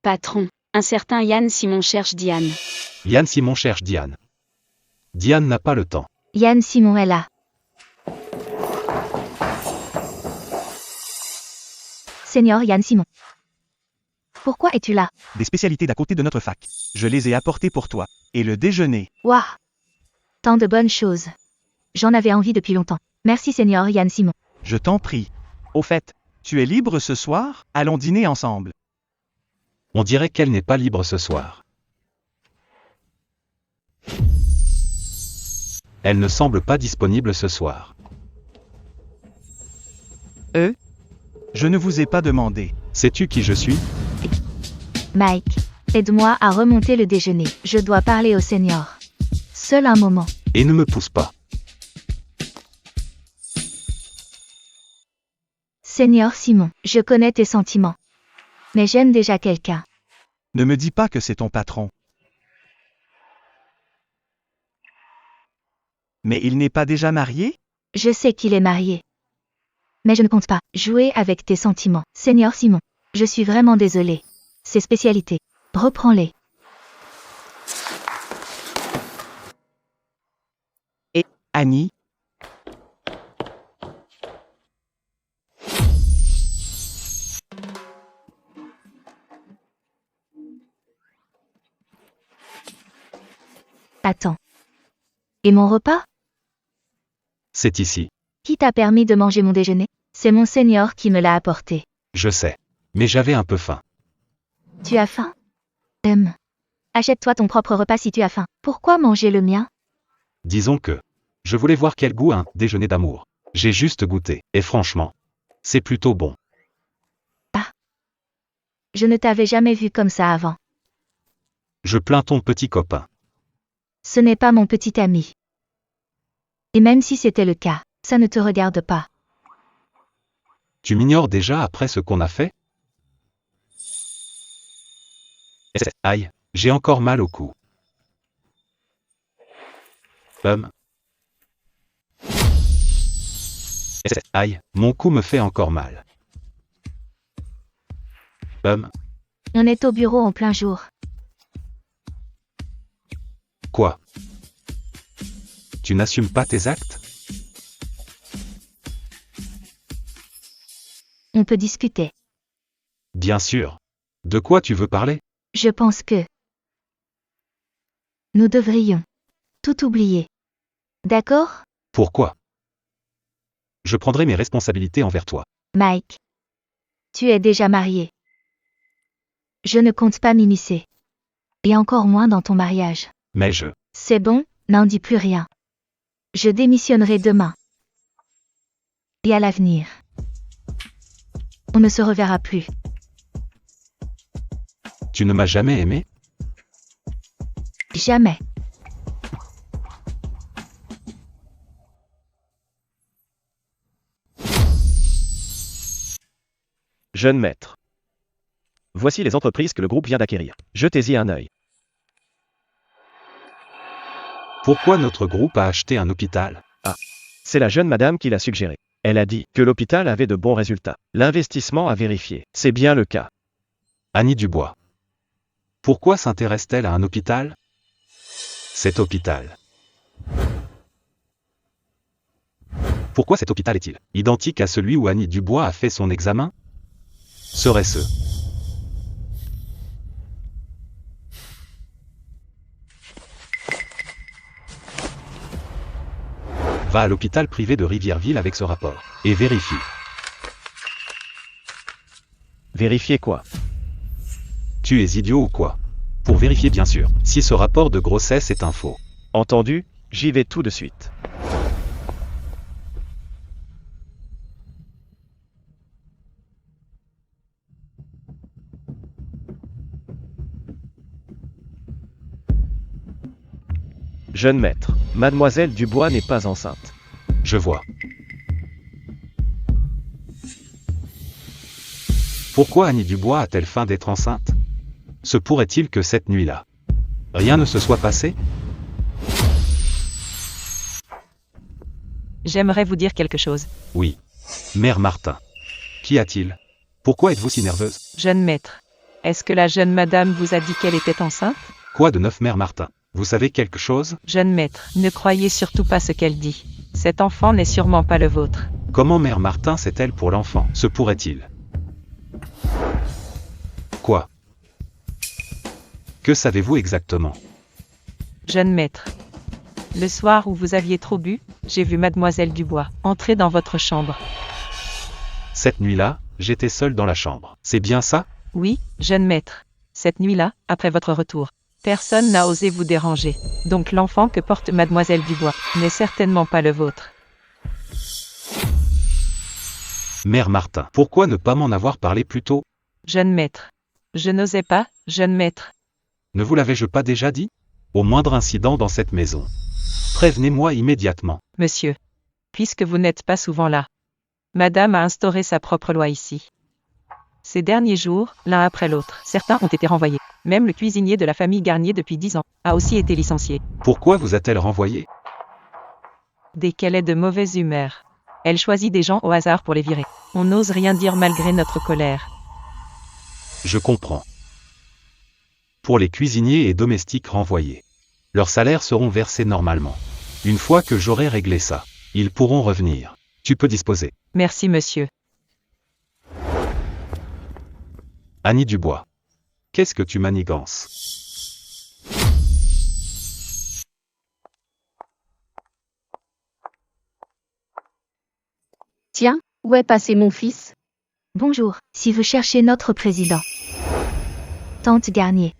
Patron, un certain Yann Simon cherche Diane. Yann Simon cherche Diane. Diane n'a pas le temps. Yann Simon est là. Seigneur Yann Simon. Pourquoi es-tu là? Des spécialités d'à côté de notre fac. Je les ai apportées pour toi. Et le déjeuner. Waouh! Tant de bonnes choses. J'en avais envie depuis longtemps. Merci Seigneur Yann Simon. Je t'en prie. Au fait, tu es libre ce soir? Allons dîner ensemble. On dirait qu'elle n'est pas libre ce soir. Elle ne semble pas disponible ce soir. Je ne vous ai pas demandé. Sais-tu qui je suis? Mike, aide-moi à remonter le déjeuner. Je dois parler au Seigneur. Seul un moment. Et ne me pousse pas. Seigneur Simon, je connais tes sentiments. Mais j'aime déjà quelqu'un. Ne me dis pas que c'est ton patron. Mais il n'est pas déjà marié? Je sais qu'il est marié. Mais je ne compte pas jouer avec tes sentiments. Seigneur Simon, je suis vraiment désolée. Ces spécialités. Reprends-les. Et Annie? Attends. Et mon repas? C'est ici. Qui t'a permis de manger mon déjeuner? C'est mon Seigneur qui me l'a apporté. Je sais. Mais j'avais un peu faim. Tu as faim? Achète-toi ton propre repas si tu as faim. Pourquoi manger le mien? Disons que je voulais voir quel goût un déjeuner d'amour. J'ai juste goûté. Et franchement, c'est plutôt bon. Je ne t'avais jamais vu comme ça avant. Je plains ton petit copain. Ce n'est pas mon petit ami. Et même si c'était le cas, ça ne te regarde pas. Tu m'ignores déjà après ce qu'on a fait? Aïe, j'ai encore mal au cou. Aïe, mon cou me fait encore mal. On est au bureau en plein jour. Quoi? Tu n'assumes pas tes actes? On peut discuter. Bien sûr. De quoi tu veux parler? Je pense que nous devrions tout oublier. D'accord? Pourquoi? Je prendrai mes responsabilités envers toi. Mike. Tu es déjà marié. Je ne compte pas m'immiscer. Et encore moins dans ton mariage. Mais C'est bon, n'en dis plus rien. Je démissionnerai demain. Et à l'avenir. On ne se reverra plus. Tu ne m'as jamais aimé? Jamais. Jeune maître. Voici les entreprises que le groupe vient d'acquérir. Jetez-y un œil. Pourquoi notre groupe a acheté un hôpital? Ah. C'est la jeune madame qui l'a suggéré. Elle a dit que l'hôpital avait de bons résultats. L'investissement a vérifié. C'est bien le cas. Annie Dubois. Pourquoi s'intéresse-t-elle à un hôpital? Cet hôpital. Pourquoi cet hôpital est-il identique à celui où Annie Dubois a fait son examen? Serait-ce? Va à l'hôpital privé de Rivièreville avec ce rapport, et vérifie. Vérifier quoi? Tu es idiot ou quoi? Pour vérifier bien sûr, si ce rapport de grossesse est un faux. Entendu, j'y vais tout de suite. Jeune maître, mademoiselle Dubois n'est pas enceinte. Je vois. Pourquoi Annie Dubois a-t-elle faim d'être enceinte? Se pourrait-il que cette nuit-là, rien ne se soit passé? J'aimerais vous dire quelque chose. Oui. Mère Martin. Qu'y a-t-il? Pourquoi êtes-vous si nerveuse? Jeune maître. Est-ce que la jeune madame vous a dit qu'elle était enceinte? Quoi de neuf, Mère Martin? Vous savez quelque chose? Jeune maître, ne croyez surtout pas ce qu'elle dit. Cet enfant n'est sûrement pas le vôtre. Comment Mère Martin sait-elle pour l'enfant? Se pourrait-il? Quoi? Que savez-vous exactement? Jeune maître. Le soir où vous aviez trop bu, j'ai vu mademoiselle Dubois entrer dans votre chambre. Cette nuit-là, j'étais seul dans la chambre. C'est bien ça? Oui, jeune maître. Cette nuit-là, après votre retour, personne n'a osé vous déranger. Donc l'enfant que porte mademoiselle Dubois n'est certainement pas le vôtre. Mère Martin, pourquoi ne pas m'en avoir parlé plus tôt? Jeune maître. Je n'osais pas, jeune maître. Ne vous l'avais-je pas déjà dit? Au moindre incident dans cette maison, prévenez-moi immédiatement. Monsieur. Puisque vous n'êtes pas souvent là. Madame a instauré sa propre loi ici. Ces derniers jours, l'un après l'autre, certains ont été renvoyés. Même le cuisinier de la famille Garnier depuis 10 ans a aussi été licencié. Pourquoi vous a-t-elle renvoyé? Dès qu'elle est de mauvaise humeur, elle choisit des gens au hasard pour les virer. On n'ose rien dire malgré notre colère. Je comprends. Pour les cuisiniers et domestiques renvoyés, leurs salaires seront versés normalement. Une fois que j'aurai réglé ça, ils pourront revenir. Tu peux disposer. Merci monsieur. Annie Dubois. Qu'est-ce que tu manigances? Tiens, où est passé mon fils? Bonjour, si vous cherchez notre président. Tante Garnier.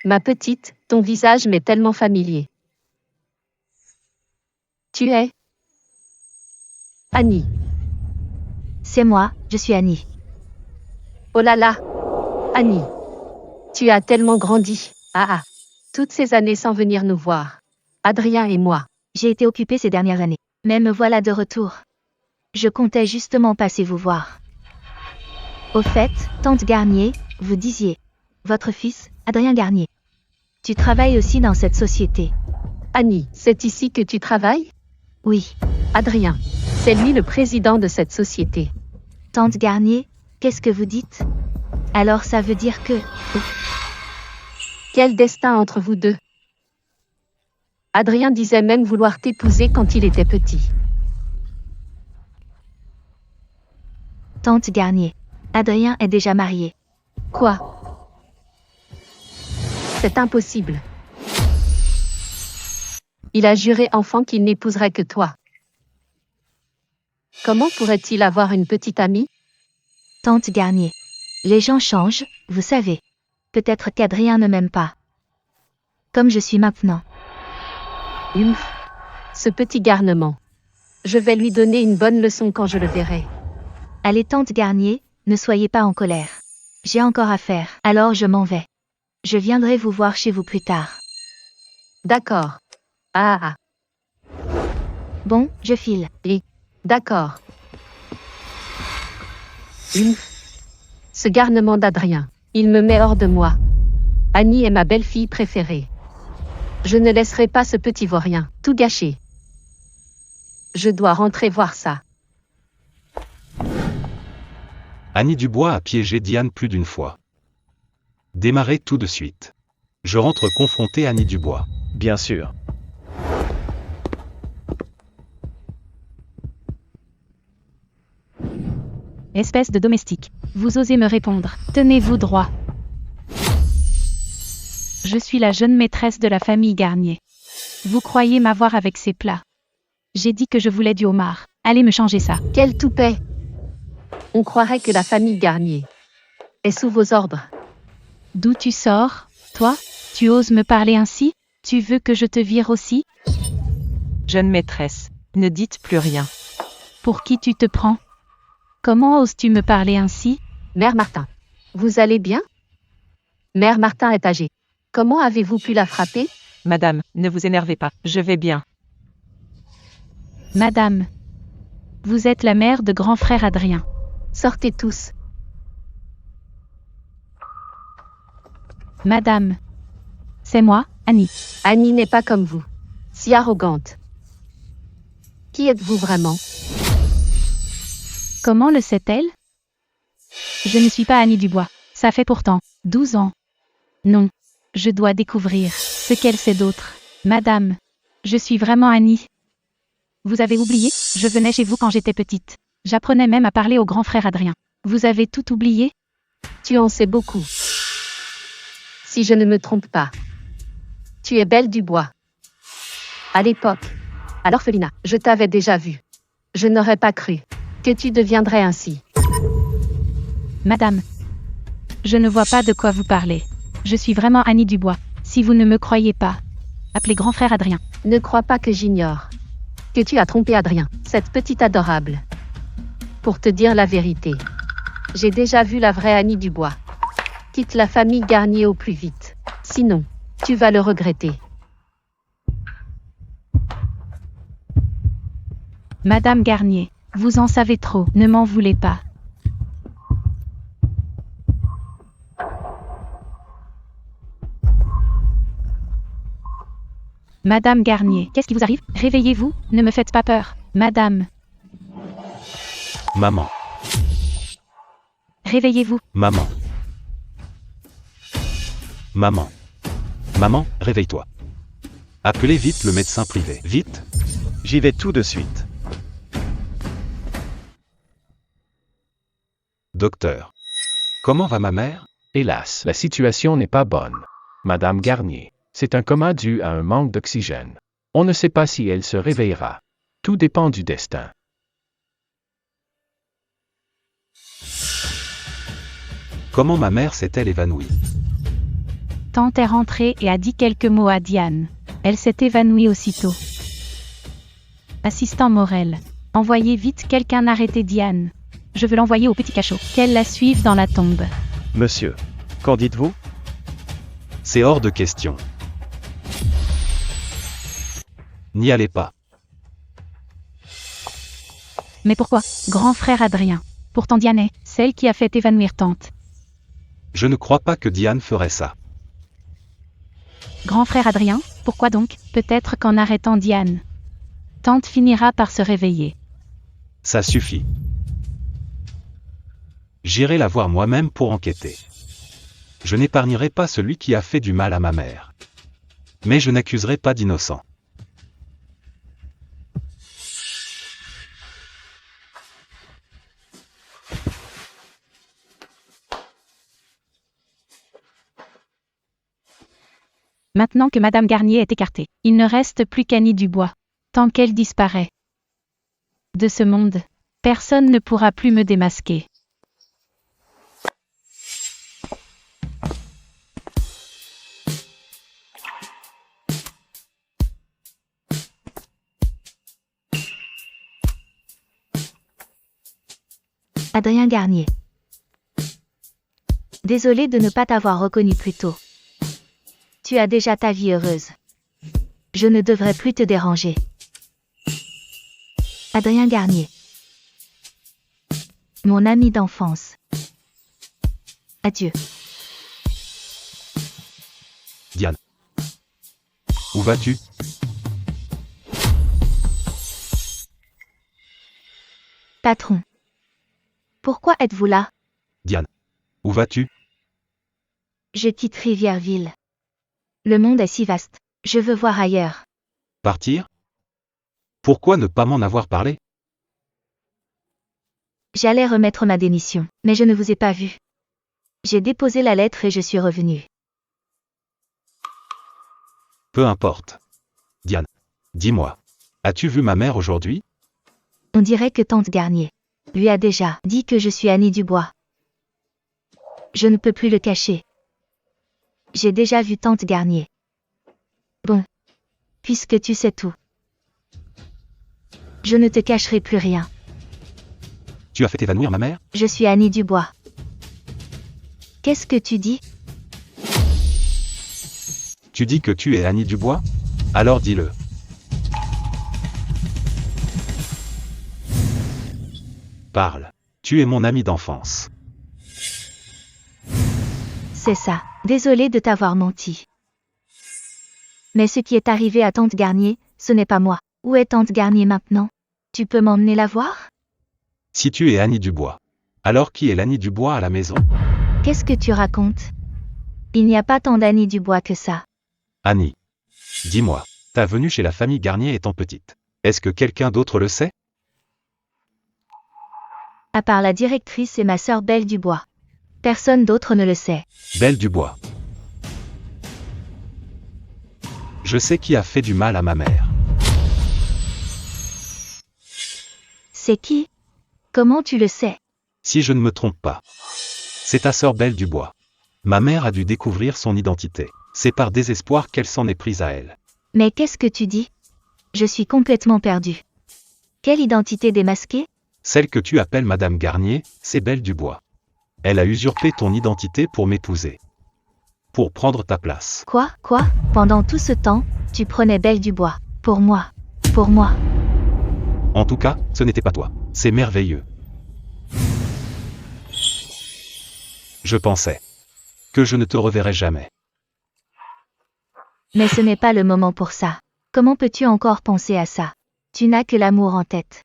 Ma petite, ton visage m'est tellement familier. Tu es Annie. C'est moi, je suis Annie. Oh là là. Annie. Tu as tellement grandi. Toutes ces années sans venir nous voir. Adrien et moi. J'ai été occupée ces dernières années. Mais me voilà de retour. Je comptais justement passer vous voir. Au fait, tante Garnier, vous disiez. Votre fils, Adrien Garnier. Tu travailles aussi dans cette société. Annie, c'est ici que tu travailles? Oui. Adrien. C'est lui le président de cette société. Tante Garnier, qu'est-ce que vous dites? Alors ça veut dire que... Quel destin entre vous deux? Adrien disait même vouloir t'épouser quand il était petit. Tante Garnier. Adrien est déjà marié. Quoi? C'est impossible. Il a juré enfant qu'il n'épouserait que toi. Comment pourrait-il avoir une petite amie? Tante Garnier. Les gens changent, vous savez. Peut-être qu'Adrien ne m'aime pas. Comme je suis maintenant. Ce petit garnement. Je vais lui donner une bonne leçon quand je le verrai. Allez, tante Garnier, ne soyez pas en colère. J'ai encore à faire, alors je m'en vais. Je viendrai vous voir chez vous plus tard. D'accord. Bon, je file. D'accord. Ce garnement d'Adrien, il me met hors de moi. Annie est ma belle-fille préférée. Je ne laisserai pas ce petit vaurien tout gâcher. Je dois rentrer voir ça. Annie Dubois a piégé Diane plus d'une fois. Démarrez tout de suite. Je rentre confronter Annie Dubois. Bien sûr. Espèce de domestique. Vous osez me répondre. Tenez-vous droit. Je suis la jeune maîtresse de la famille Garnier. Vous croyez m'avoir avec ces plats? J'ai dit que je voulais du homard. Allez me changer ça. Quel toupet! On croirait que la famille Garnier est sous vos ordres. D'où tu sors, toi? Tu oses me parler ainsi? Tu veux que je te vire aussi? Jeune maîtresse, ne dites plus rien. Pour qui tu te prends? Comment oses-tu me parler ainsi? Mère Martin, vous allez bien? Mère Martin est âgée. Comment avez-vous pu la frapper? Madame, ne vous énervez pas, je vais bien. Madame, vous êtes la mère de grand frère Adrien. Sortez tous. Madame, c'est moi, Annie. Annie n'est pas comme vous. Si arrogante. Qui êtes-vous vraiment? Comment le sait-elle? Je ne suis pas Annie Dubois. Ça fait pourtant 12 ans. Non, je dois découvrir ce qu'elle sait d'autre. Madame, je suis vraiment Annie. Vous avez oublié? Je venais chez vous quand j'étais petite. J'apprenais même à parler au grand frère Adrien. Vous avez tout oublié? Tu en sais beaucoup. Si je ne me trompe pas. Tu es Belle Dubois. À l'époque, à l'orphelinat, je t'avais déjà vue. Je n'aurais pas cru que tu deviendrais ainsi. Madame, je ne vois pas de quoi vous parlez. Je suis vraiment Annie Dubois. Si vous ne me croyez pas, appelez grand frère Adrien. Ne crois pas que j'ignore que tu as trompé Adrien, cette petite adorable. Pour te dire la vérité, j'ai déjà vu la vraie Annie Dubois. Quitte la famille Garnier au plus vite. Sinon, tu vas le regretter. Madame Garnier, vous en savez trop, ne m'en voulez pas. Madame Garnier, qu'est-ce qui vous arrive? Réveillez-vous, ne me faites pas peur. Madame. Maman. Réveillez-vous. Maman. Maman. Maman, réveille-toi. Appelez vite le médecin privé. Vite. J'y vais tout de suite. Docteur. Comment va ma mère? Hélas, la situation n'est pas bonne. Madame Garnier, c'est un coma dû à un manque d'oxygène. On ne sait pas si elle se réveillera. Tout dépend du destin. Comment ma mère s'est-elle évanouie? Tante est rentrée et a dit quelques mots à Diane. Elle s'est évanouie aussitôt. Assistant Morel, envoyez vite quelqu'un arrêter Diane. Je veux l'envoyer au petit cachot. Qu'elle la suive dans la tombe. Monsieur, qu'en dites-vous? C'est hors de question. N'y allez pas. Mais pourquoi? Grand frère Adrien. Pourtant Diane est celle qui a fait évanouir tante. Je ne crois pas que Diane ferait ça. Grand frère Adrien, pourquoi donc? Peut-être qu'en arrêtant Diane, tante finira par se réveiller. Ça suffit. J'irai la voir moi-même pour enquêter. Je n'épargnerai pas celui qui a fait du mal à ma mère. Mais je n'accuserai pas d'innocent. Maintenant que Madame Garnier est écartée, il ne reste plus qu'Annie Dubois. Tant qu'elle disparaît de ce monde, personne ne pourra plus me démasquer. Adrien Garnier. Désolé de ne pas t'avoir reconnu plus tôt. Tu as déjà ta vie heureuse. Je ne devrais plus te déranger. Adrien Garnier. Mon ami d'enfance. Adieu. Diane. Où vas-tu? Patron. Pourquoi êtes-vous là? Diane. Où vas-tu? Je quitte Rivièreville. Le monde est si vaste. Je veux voir ailleurs. Partir? Pourquoi ne pas m'en avoir parlé? J'allais remettre ma démission, mais je ne vous ai pas vu. J'ai déposé la lettre et je suis revenu. Peu importe. Diane. Dis-moi. As-tu vu ma mère aujourd'hui? On dirait que tante Garnier lui a déjà dit que je suis Annie Dubois. Je ne peux plus le cacher. J'ai déjà vu tante Garnier. Bon. Puisque tu sais tout. Je ne te cacherai plus rien. Tu as fait évanouir ma mère? Je suis Annie Dubois. Qu'est-ce que tu dis? Tu dis que tu es Annie Dubois? Alors dis-le. Parle. Tu es mon ami d'enfance. C'est ça. Désolé de t'avoir menti. Mais ce qui est arrivé à tante Garnier, ce n'est pas moi. Où est tante Garnier maintenant? Tu peux m'emmener la voir? Si tu es Annie Dubois. Alors qui est l'Annie Dubois à la maison? Qu'est-ce que tu racontes? Il n'y a pas tant d'Annie Dubois que ça. Annie. Dis-moi, ta venue chez la famille Garnier étant petite. Est-ce que quelqu'un d'autre le sait? À part la directrice et ma sœur Belle Dubois. Personne d'autre ne le sait. Belle Dubois. Je sais qui a fait du mal à ma mère. C'est qui? Comment tu le sais? Si je ne me trompe pas. C'est ta sœur Belle Dubois. Ma mère a dû découvrir son identité. C'est par désespoir qu'elle s'en est prise à elle. Mais qu'est-ce que tu dis? Je suis complètement perdu. Quelle identité démasquée? Celle que tu appelles Madame Garnier, c'est Belle Dubois. Elle a usurpé ton identité pour m'épouser. Pour prendre ta place. Quoi? Pendant tout ce temps, tu prenais Belle Dubois. Pour moi. Pour moi. En tout cas, ce n'était pas toi. C'est merveilleux. Je pensais que je ne te reverrais jamais. Mais ce n'est pas le moment pour ça. Comment peux-tu encore penser à ça? Tu n'as que l'amour en tête.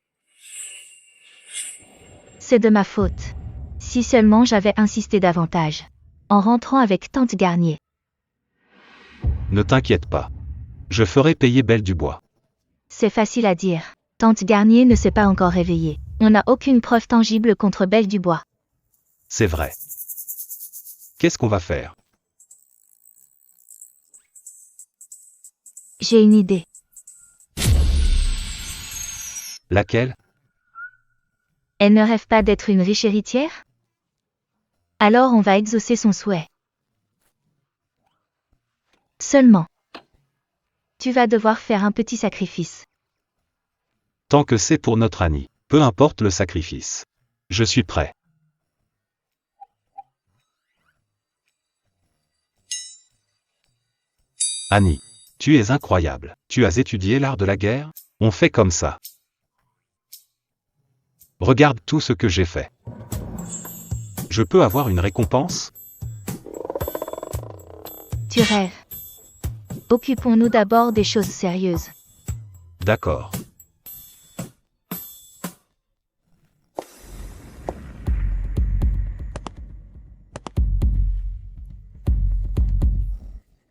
C'est de ma faute. Si seulement j'avais insisté davantage. En rentrant avec tante Garnier. Ne t'inquiète pas. Je ferai payer Belle Dubois. C'est facile à dire. Tante Garnier ne s'est pas encore réveillée. On n'a aucune preuve tangible contre Belle Dubois. C'est vrai. Qu'est-ce qu'on va faire? J'ai une idée. Laquelle? Elle ne rêve pas d'être une riche héritière? Alors on va exaucer son souhait. Seulement. Tu vas devoir faire un petit sacrifice. Tant que c'est pour notre Annie, peu importe le sacrifice. Je suis prêt. Annie, tu es incroyable. Tu as étudié l'art de la guerre? On fait comme ça. Regarde tout ce que j'ai fait. Je peux avoir une récompense? Tu rêves. Occupons-nous d'abord des choses sérieuses. D'accord.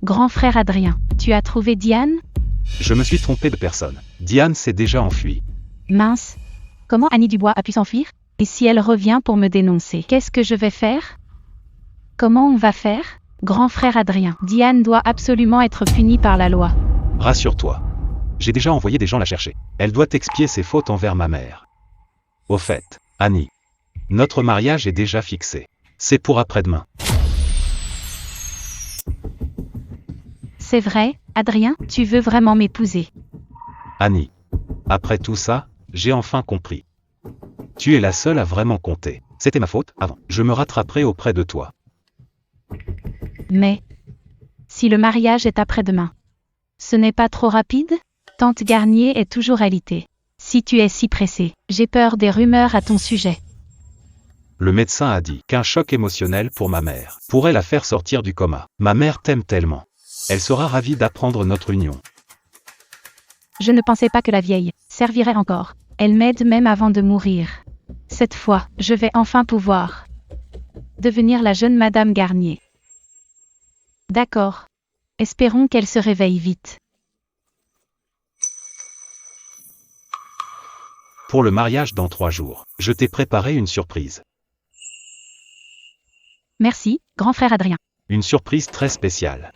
Grand frère Adrien, tu as trouvé Diane? Je me suis trompé de personne. Diane s'est déjà enfuie. Mince. Comment Annie Dubois a pu s'enfuir? Et si elle revient pour me dénoncer, qu'est-ce que je vais faire? Comment on va faire? Grand frère Adrien, Diane doit absolument être punie par la loi. Rassure-toi. J'ai déjà envoyé des gens la chercher. Elle doit expier ses fautes envers ma mère. Au fait, Annie, notre mariage est déjà fixé. C'est pour après-demain. C'est vrai, Adrien, tu veux vraiment m'épouser? Annie, après tout ça, j'ai enfin compris. Tu es la seule à vraiment compter. C'était ma faute avant. Je me rattraperai auprès de toi. Mais, si le mariage est après-demain, ce n'est pas trop rapide? Tante Garnier est toujours alitée. Si tu es si pressé, j'ai peur des rumeurs à ton sujet. Le médecin a dit qu'un choc émotionnel pour ma mère pourrait la faire sortir du coma. Ma mère t'aime tellement. Elle sera ravie d'apprendre notre union. Je ne pensais pas que la vieille servirait encore. Elle m'aide même avant de mourir. Cette fois, je vais enfin pouvoir devenir la jeune Madame Garnier. D'accord. Espérons qu'elle se réveille vite. Pour le mariage dans 3 jours, je t'ai préparé une surprise. Merci, grand frère Adrien. Une surprise très spéciale.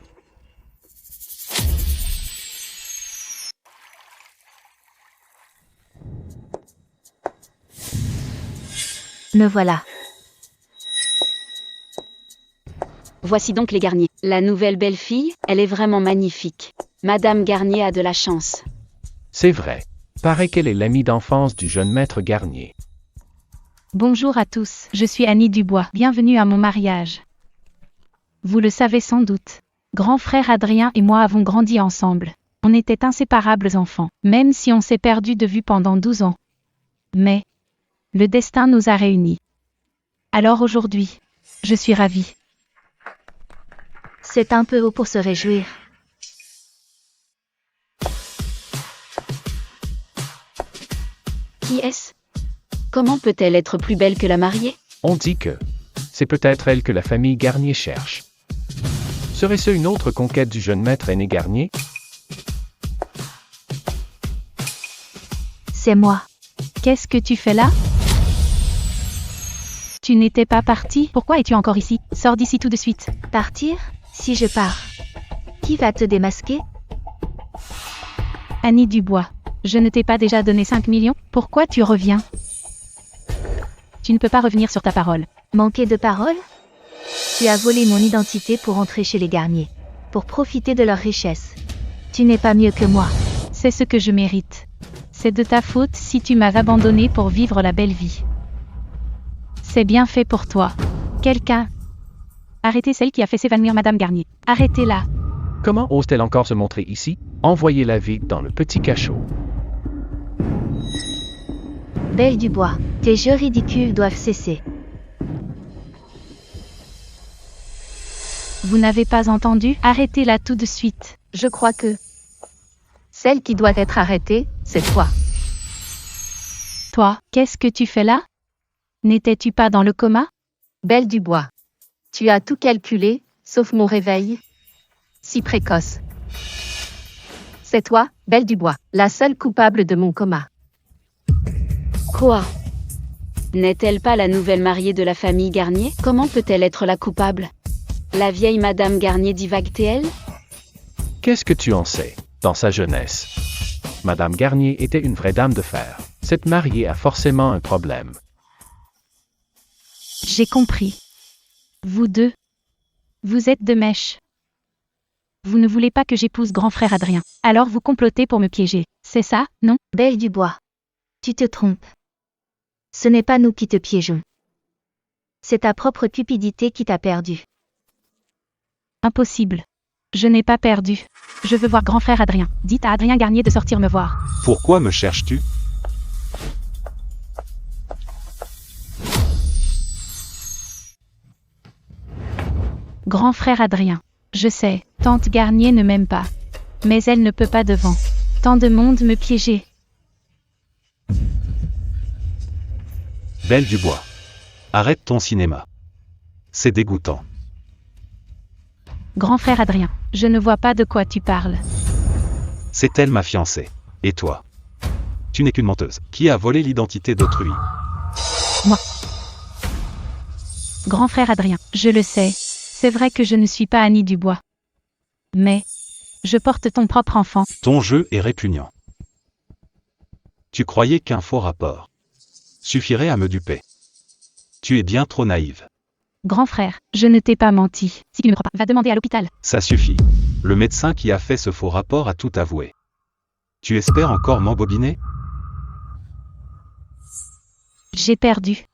Me voilà. Voici donc les Garnier. La nouvelle belle-fille, elle est vraiment magnifique. Madame Garnier a de la chance. C'est vrai. Paraît qu'elle est l'amie d'enfance du jeune maître Garnier. Bonjour à tous, je suis Annie Dubois. Bienvenue à mon mariage. Vous le savez sans doute. Grand frère Adrien et moi avons grandi ensemble. On était inséparables enfants, même si on s'est perdu de vue pendant 12 ans. Mais le destin nous a réunis. Alors aujourd'hui, je suis ravie. C'est un peu haut pour se réjouir. Qui est-ce? Comment peut-elle être plus belle que la mariée? On dit que c'est peut-être elle que la famille Garnier cherche. Serait-ce une autre conquête du jeune maître aîné Garnier? C'est moi. Qu'est-ce que tu fais là? Tu n'étais pas parti? Pourquoi es-tu encore ici? Sors d'ici tout de suite. Partir? Si je pars. Qui va te démasquer? Annie Dubois, je ne t'ai pas déjà donné 5 millions? Pourquoi tu reviens? Tu ne peux pas revenir sur ta parole. Manquer de parole? Tu as volé mon identité pour entrer chez les Garnier. Pour profiter de leur richesse. Tu n'es pas mieux que moi. C'est ce que je mérite. C'est de ta faute si tu m'as abandonné pour vivre la belle vie. C'est bien fait pour toi. Quelqu'un. Arrêtez celle qui a fait s'évanouir Madame Garnier. Arrêtez-la. Comment ose-t-elle encore se montrer ici? Envoyez-la vite dans le petit cachot. Belle Dubois, tes jeux ridicules doivent cesser. Vous n'avez pas entendu? Arrêtez-la tout de suite. Je crois que celle qui doit être arrêtée, c'est toi. Toi, qu'est-ce que tu fais là? N'étais-tu pas dans le coma? Belle Dubois. Tu as tout calculé, sauf mon réveil. Si précoce. C'est toi, Belle Dubois, la seule coupable de mon coma. Quoi? N'est-elle pas la nouvelle mariée de la famille Garnier? Comment peut-elle être la coupable? La vieille Madame Garnier divague-t-elle? Qu'est-ce que tu en sais? Dans sa jeunesse, Madame Garnier était une vraie dame de fer. Cette mariée a forcément un problème. J'ai compris. Vous deux. Vous êtes de mèche. Vous ne voulez pas que j'épouse grand frère Adrien. Alors vous complotez pour me piéger. C'est ça, non? Belle Dubois. Tu te trompes. Ce n'est pas nous qui te piégeons. C'est ta propre cupidité qui t'a perdu. Impossible. Je n'ai pas perdu. Je veux voir grand frère Adrien. Dites à Adrien Garnier de sortir me voir. Pourquoi me cherches-tu? Grand frère Adrien. Je sais, tante Garnier ne m'aime pas. Mais elle ne peut pas devant. Tant de monde me piéger. Belle Dubois. Arrête ton cinéma. C'est dégoûtant. Grand frère Adrien, je ne vois pas de quoi tu parles. C'est elle ma fiancée. Et toi? Tu n'es qu'une menteuse. Qui a volé l'identité d'autrui? Moi. Grand frère Adrien, je le sais. C'est vrai que je ne suis pas Annie Dubois. Mais, je porte ton propre enfant. Ton jeu est répugnant. Tu croyais qu'un faux rapport suffirait à me duper. Tu es bien trop naïve. Grand frère, je ne t'ai pas menti. Si tu ne me crois pas, va demander à l'hôpital. Ça suffit. Le médecin qui a fait ce faux rapport a tout avoué. Tu espères encore m'embobiner? J'ai perdu.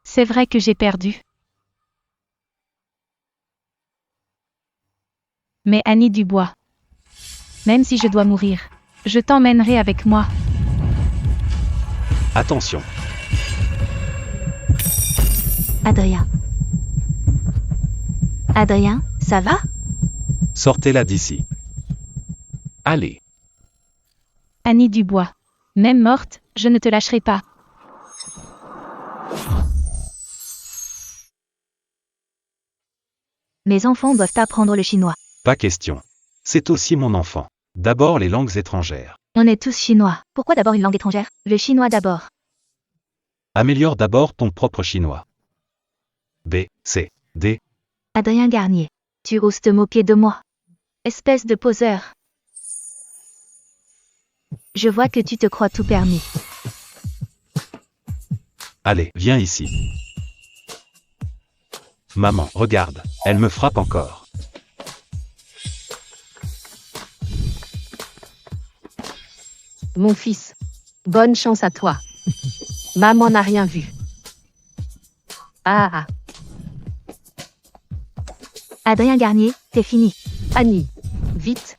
C'est vrai que j'ai perdu. Mais Annie Dubois, même si je dois mourir, je t'emmènerai avec moi. Attention. Adrien. Adrien, ça va? Sortez-la d'ici. Allez. Annie Dubois. Même morte, je ne te lâcherai pas. Mes enfants doivent apprendre le chinois. Pas question. C'est aussi mon enfant. D'abord les langues étrangères. On est tous chinois. Pourquoi d'abord une langue étrangère? Le chinois d'abord. Améliore d'abord ton propre chinois. B, C, D. Adrien Garnier. Tu oses te moquer de moi. Espèce de poseur. Je vois que tu te crois tout permis. Allez, viens ici. Maman, regarde, elle me frappe encore. Mon fils. Bonne chance à toi. Maman n'a rien vu. Ah. Adrien Garnier, t'es fini. Annie. Vite,